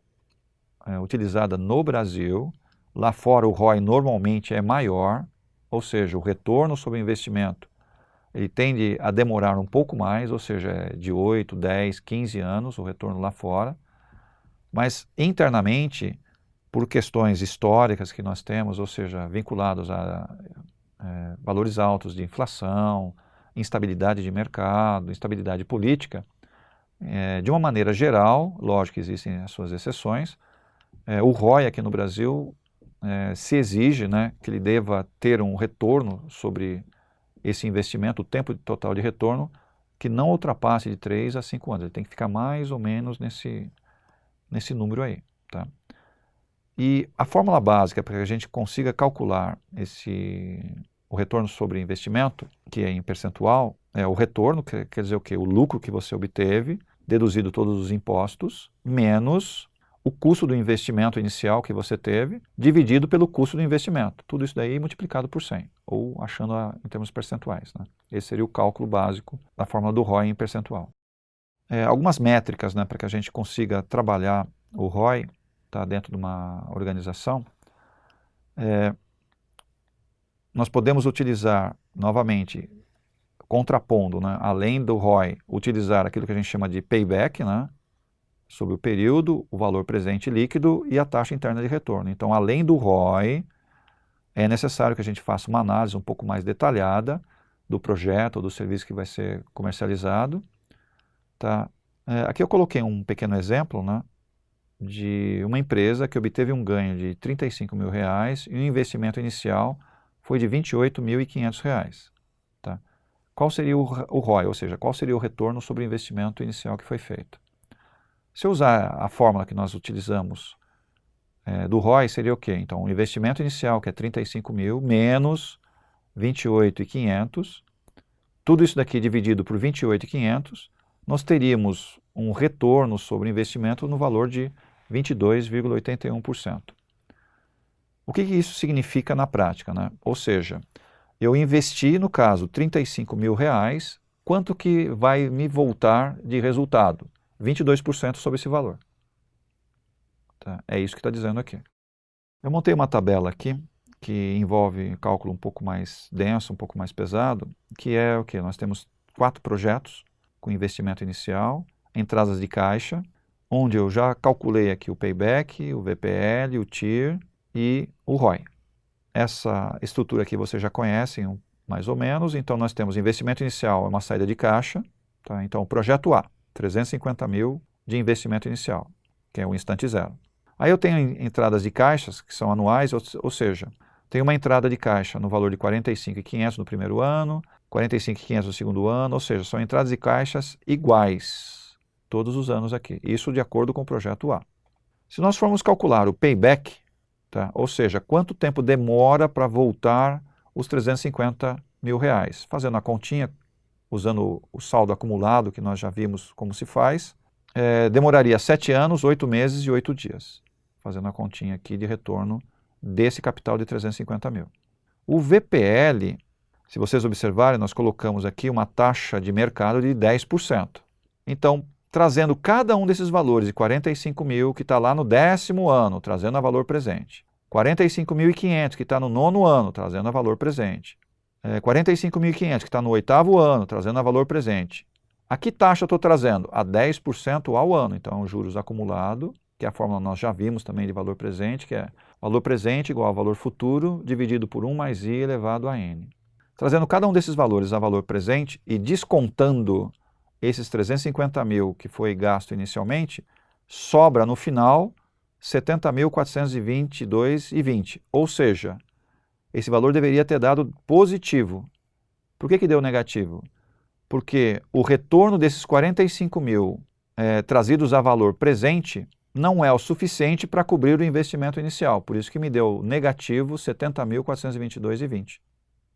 utilizada no Brasil. Lá fora o ROI normalmente é maior, ou seja, o retorno sobre o investimento ele tende a demorar um pouco mais, ou seja, é de 8, 10, 15 anos o retorno lá fora. Mas internamente, por questões históricas que nós temos, ou seja, vinculados a valores altos de inflação, instabilidade de mercado, instabilidade política, de uma maneira geral, lógico que existem as suas exceções, o ROI aqui no Brasil se exige, né, que ele deva ter um retorno sobre esse investimento, o tempo total de retorno, que não ultrapasse de 3 a 5 anos. Ele tem que ficar mais ou menos nesse número aí. Tá? E a fórmula básica para que a gente consiga calcular o retorno sobre investimento, que é em percentual, é o retorno, que quer dizer o quê? O lucro que você obteve, deduzido todos os impostos, menos o custo do investimento inicial que você teve, dividido pelo custo do investimento. Tudo isso daí multiplicado por 100, ou achando em termos percentuais. Né? Esse seria o cálculo básico da fórmula do ROI em percentual. algumas métricas, né, para que a gente consiga trabalhar o ROI, tá, dentro de uma organização. Nós podemos utilizar, novamente, contrapondo, né, além do ROI, utilizar aquilo que a gente chama de payback, né, sobre o período, o valor presente líquido e a taxa interna de retorno. Então, além do ROI, é necessário que a gente faça uma análise um pouco mais detalhada do projeto ou do serviço que vai ser comercializado. Tá? Aqui eu coloquei um pequeno exemplo, né, de uma empresa que obteve um ganho de R$35 mil e o investimento inicial foi de R$28.500. Tá? Qual seria o ROI, ou seja, qual seria o retorno sobre o investimento inicial que foi feito? Se eu usar a fórmula que nós utilizamos do ROI, seria o quê? Então, o investimento inicial, que é 35 mil, menos 28.500, tudo isso daqui dividido por 28.500, nós teríamos um retorno sobre o investimento no valor de 22,81%. O que isso significa na prática, né? Ou seja, eu investi, no caso, R$35 mil, quanto que vai me voltar de resultado? 22% sobre esse valor. Tá? É isso que está dizendo aqui. Eu montei uma tabela aqui que envolve cálculo um pouco mais denso, um pouco mais pesado, que é o quê? Nós temos 4 projetos com investimento inicial, entradas de caixa, onde eu já calculei aqui o payback, o VPL, o TIR e o ROI. Essa estrutura aqui vocês já conhecem mais ou menos, então nós temos investimento inicial, é uma saída de caixa, tá? Então o projeto A, 350 mil de investimento inicial, que é o instante zero. Aí eu tenho entradas de caixas, que são anuais, ou seja, tenho uma entrada de caixa no valor de 45.500 no primeiro ano, 45.500 no segundo ano, ou seja, são entradas de caixas iguais todos os anos aqui. Isso de acordo com o projeto A. Se nós formos calcular o payback, tá? Ou seja, quanto tempo demora para voltar os 350 mil reais, fazendo a continha, usando o saldo acumulado que nós já vimos como se faz, demoraria 7 anos, 8 meses e 8 dias, fazendo a continha aqui de retorno desse capital de 350 mil. O VPL, se vocês observarem, nós colocamos aqui uma taxa de mercado de 10%. Então, trazendo cada um desses valores de 45 mil, que está lá no 10º ano, trazendo a valor presente. 45.500, que está no 9º ano, trazendo a valor presente. 45.500, que está no 8º ano, trazendo a valor presente. A que taxa eu estou trazendo? A 10% ao ano. Então, juros acumulado, que é a fórmula nós já vimos também de valor presente, que é valor presente igual ao valor futuro, dividido por 1 mais i elevado a n. Trazendo cada um desses valores a valor presente e descontando esses 350 mil que foi gasto inicialmente, sobra no final 70.422,20. Ou seja, esse valor deveria ter dado positivo. Por que deu negativo? Porque o retorno desses 45 mil trazidos a valor presente não é o suficiente para cobrir o investimento inicial. Por isso que me deu negativo 70.422,20.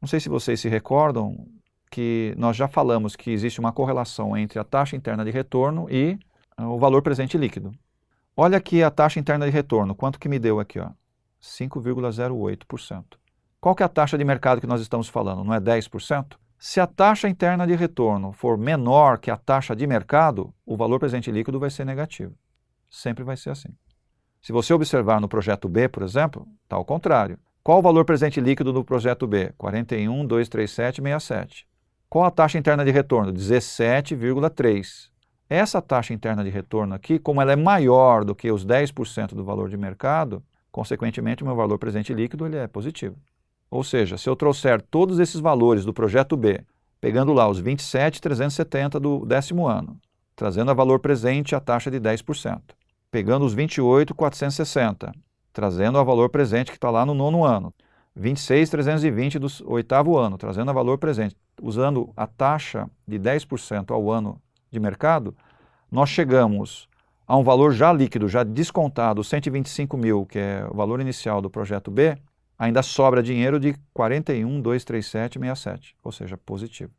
Não sei se vocês se recordam que nós já falamos que existe uma correlação entre a taxa interna de retorno e o valor presente líquido. Olha aqui a taxa interna de retorno, quanto que me deu aqui? 5,08%. Qual que é a taxa de mercado que nós estamos falando? Não é 10%? Se a taxa interna de retorno for menor que a taxa de mercado, o valor presente líquido vai ser negativo. Sempre vai ser assim. Se você observar no projeto B, por exemplo, está ao contrário. Qual o valor presente líquido do projeto B? 41.237,67. Qual a taxa interna de retorno? 17,3. Essa taxa interna de retorno aqui, como ela é maior do que os 10% do valor de mercado, consequentemente o meu valor presente líquido ele é positivo. Ou seja, se eu trouxer todos esses valores do projeto B, pegando lá os 27.370 do 10º ano, trazendo a valor presente a taxa de 10%, pegando os 28.460, trazendo a valor presente que está lá no 9º ano, 26.320 do 8º ano, trazendo a valor presente, usando a taxa de 10% ao ano de mercado, nós chegamos a um valor já líquido, já descontado, 125 mil, que é o valor inicial do projeto B, ainda sobra dinheiro de 41.237,67, ou seja, positivo.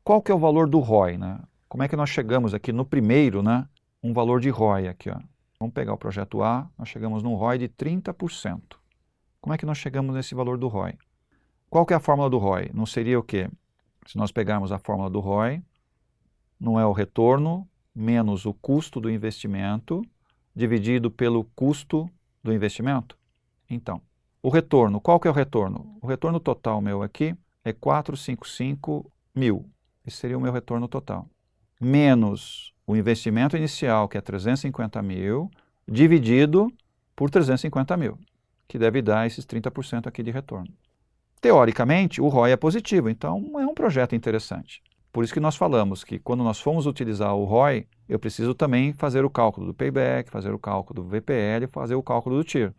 Qual que é o valor do ROI, né? Como é que nós chegamos aqui no primeiro, né? Um valor de ROI aqui, ó. Vamos pegar o projeto A, nós chegamos num ROI de 30%. Como é que nós chegamos nesse valor do ROI? Qual que é a fórmula do ROI? Não seria o quê? Se nós pegarmos a fórmula do ROI, não é o retorno menos o custo do investimento dividido pelo custo do investimento? Então, o retorno, qual que é o retorno? O retorno total meu aqui é 455 mil. Esse seria o meu retorno total. Menos o investimento inicial, que é 350 mil, dividido por 350 mil, que deve dar esses 30% aqui de retorno. Teoricamente, o ROI é positivo, então é um projeto interessante. Por isso que nós falamos que quando nós formos utilizar o ROI, eu preciso também fazer o cálculo do payback, fazer o cálculo do VPL, fazer o cálculo do TIR.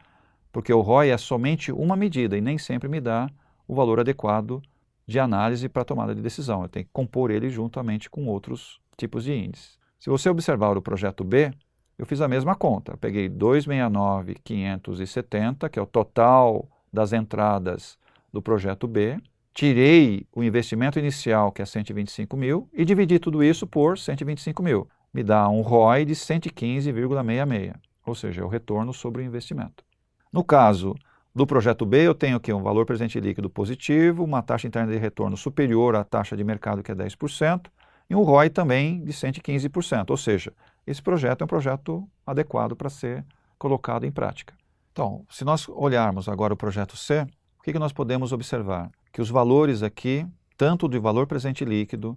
Porque o ROI é somente uma medida e nem sempre me dá o valor adequado de análise para tomada de decisão. Eu tenho que compor ele juntamente com outros tipos de índices. Se você observar o projeto B, eu fiz a mesma conta. Eu peguei 269.570, que é o total das entradas do projeto B, tirei o investimento inicial, que é 125 mil, e dividi tudo isso por 125 mil. Me dá um ROI de 115,66, ou seja, é o retorno sobre o investimento. No caso do projeto B, eu tenho aqui um valor presente líquido positivo, uma taxa interna de retorno superior à taxa de mercado, que é 10%, e um ROI também de 115%, ou seja, esse projeto é um projeto adequado para ser colocado em prática. Então, se nós olharmos agora o projeto C, o que nós podemos observar? Que os valores aqui, tanto do valor presente líquido,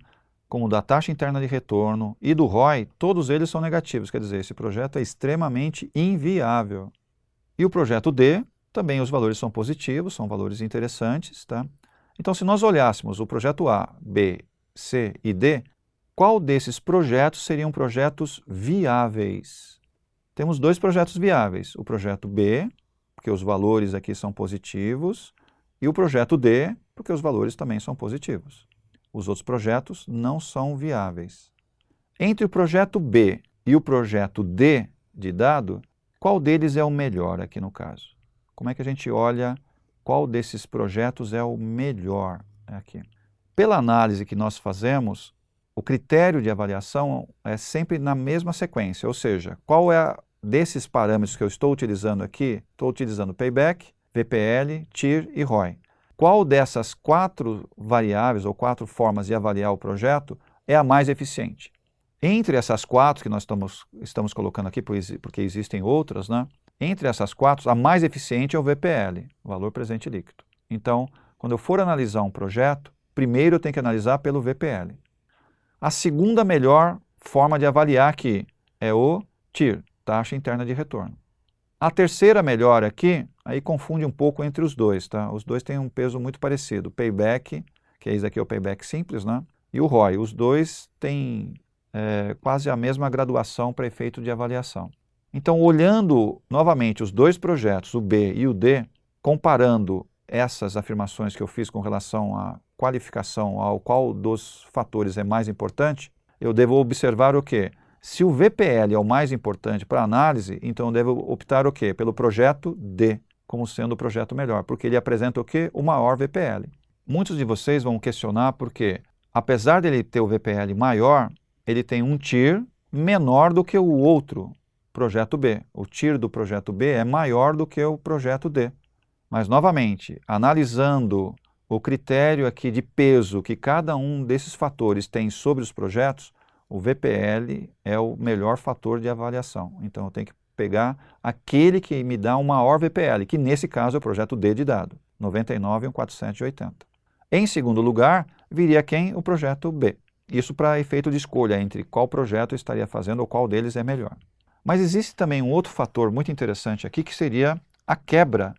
como da taxa interna de retorno e do ROI, todos eles são negativos, quer dizer, esse projeto é extremamente inviável. E o projeto D, também os valores são positivos, são valores interessantes, tá? Então, se nós olhássemos o projeto A, B, C e D, qual desses projetos seriam projetos viáveis? Temos dois projetos viáveis, o projeto B, porque os valores aqui são positivos, e o projeto D, porque os valores também são positivos. Os outros projetos não são viáveis. Entre o projeto B e o projeto D de dado, qual deles é o melhor aqui no caso? Como é que a gente olha qual desses projetos é o melhor aqui? Pela análise que nós fazemos, o critério de avaliação é sempre na mesma sequência, ou seja, qual é desses parâmetros que eu estou utilizando aqui? Estou utilizando payback, VPL, TIR e ROI. Qual dessas 4 variáveis ou 4 formas de avaliar o projeto é a mais eficiente? Entre essas 4 que nós estamos colocando aqui, porque existem outras, né? Entre essas 4, a mais eficiente é o VPL, valor presente líquido. Então, quando eu for analisar um projeto, primeiro eu tenho que analisar pelo VPL. A segunda melhor forma de avaliar aqui é o TIR, taxa interna de retorno. A terceira melhor aqui, aí confunde um pouco entre os dois, tá? Os dois têm um peso muito parecido. O payback, que esse aqui é o payback simples, né? E o ROI. Os dois têm quase a mesma graduação para efeito de avaliação. Então, olhando novamente os dois projetos, o B e o D, comparando essas afirmações que eu fiz com relação à qualificação, ao qual dos fatores é mais importante, eu devo observar o quê? Se o VPL é o mais importante para a análise, então eu devo optar o quê? Pelo projeto D, como sendo o projeto melhor, porque ele apresenta o quê? O maior VPL. Muitos de vocês vão questionar porque, apesar dele ter o VPL maior, ele tem um TIR menor do que o outro projeto B. O TIR do projeto B é maior do que o projeto D. Mas, novamente, analisando o critério aqui de peso que cada um desses fatores tem sobre os projetos, o VPL é o melhor fator de avaliação. Então, eu tenho que pegar aquele que me dá um maior VPL, que nesse caso é o projeto D de dado, 99,14780. Em segundo lugar, viria quem? O projeto B. Isso para efeito de escolha entre qual projeto eu estaria fazendo ou qual deles é melhor. Mas existe também um outro fator muito interessante aqui, que seria a quebra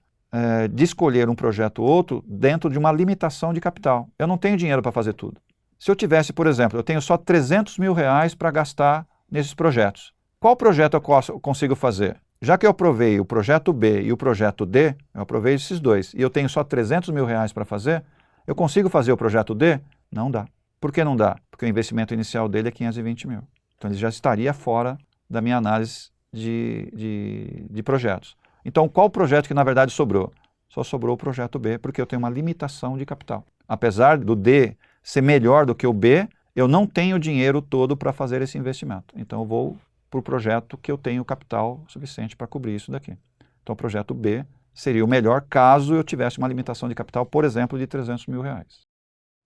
de escolher um projeto ou outro dentro de uma limitação de capital. Eu não tenho dinheiro para fazer tudo. Se eu tivesse, por exemplo, eu tenho só 300 mil reais para gastar nesses projetos. Qual projeto eu consigo fazer? Já que eu aprovei o projeto B e o projeto D, eu aprovei esses dois, e eu tenho só 300 mil reais para fazer, eu consigo fazer o projeto D? Não dá. Por que não dá? Porque o investimento inicial dele é 520 mil. Então ele já estaria fora da minha análise de projetos. Então, qual projeto que na verdade sobrou? Só sobrou o projeto B, porque eu tenho uma limitação de capital. Apesar do D ser melhor do que o B, eu não tenho dinheiro todo para fazer esse investimento. Então, eu vou para o projeto que eu tenho capital suficiente para cobrir isso daqui. Então, o projeto B seria o melhor caso eu tivesse uma limitação de capital, por exemplo, de 300 mil reais.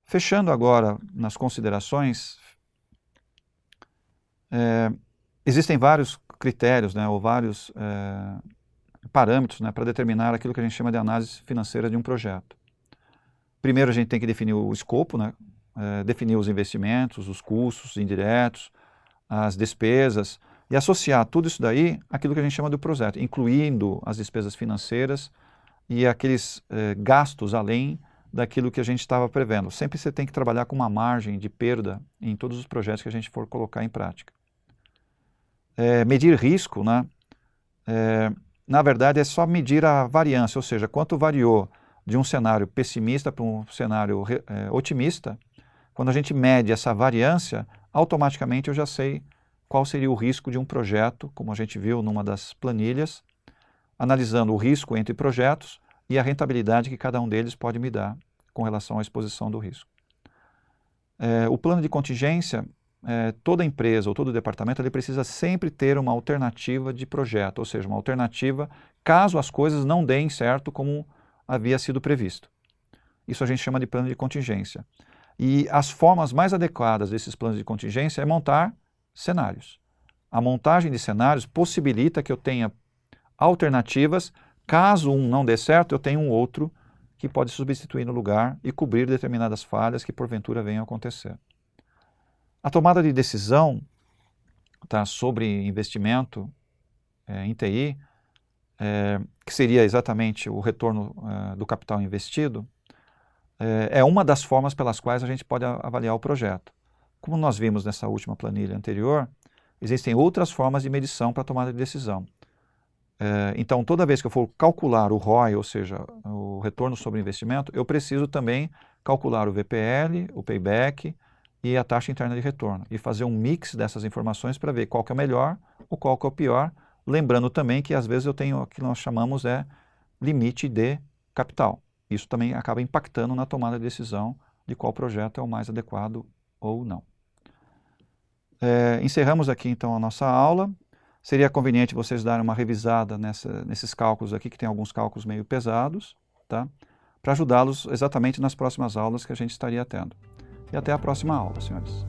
Fechando agora nas considerações, Existem vários critérios, né, ou vários parâmetros, né, para determinar aquilo que a gente chama de análise financeira de um projeto. Primeiro a gente tem que definir o escopo, né, definir os investimentos, os custos indiretos, as despesas, e associar tudo isso daí àquilo que a gente chama do projeto, incluindo as despesas financeiras e aqueles gastos além daquilo que a gente estava prevendo. Sempre você tem que trabalhar com uma margem de perda em todos os projetos que a gente for colocar em prática. Medir risco, né? Na verdade, é só medir a variância, ou seja, quanto variou de um cenário pessimista para um cenário otimista. Quando a gente mede essa variância, automaticamente eu já sei qual seria o risco de um projeto, como a gente viu numa das planilhas, analisando o risco entre projetos e a rentabilidade que cada um deles pode me dar com relação à exposição do risco. O plano de contingência, toda empresa ou todo departamento ele precisa sempre ter uma alternativa de projeto, ou seja, uma alternativa caso as coisas não deem certo como havia sido previsto. Isso a gente chama de plano de contingência. E as formas mais adequadas desses planos de contingência é montar cenários. A montagem de cenários possibilita que eu tenha alternativas, caso um não dê certo, eu tenho um outro que pode substituir no lugar e cobrir determinadas falhas que porventura venham a acontecer. A tomada de decisão sobre investimento em TI, que seria exatamente o retorno do capital investido, é uma das formas pelas quais a gente pode avaliar o projeto. Como nós vimos nessa última planilha anterior, existem outras formas de medição para a tomada de decisão. Então, toda vez que eu for calcular o ROI, ou seja, o retorno sobre investimento, eu preciso também calcular o VPL, o payback e a taxa interna de retorno. E fazer um mix dessas informações para ver qual que é o melhor ou qual que é o pior. Lembrando também que às vezes eu tenho o que nós chamamos limite de capital. Isso também acaba impactando na tomada de decisão de qual projeto é o mais adequado ou não. Encerramos aqui então a nossa aula. Seria conveniente vocês darem uma revisada nesses cálculos aqui, que tem alguns cálculos meio pesados, tá? Para ajudá-los exatamente nas próximas aulas que a gente estaria tendo. E até a próxima aula, senhores.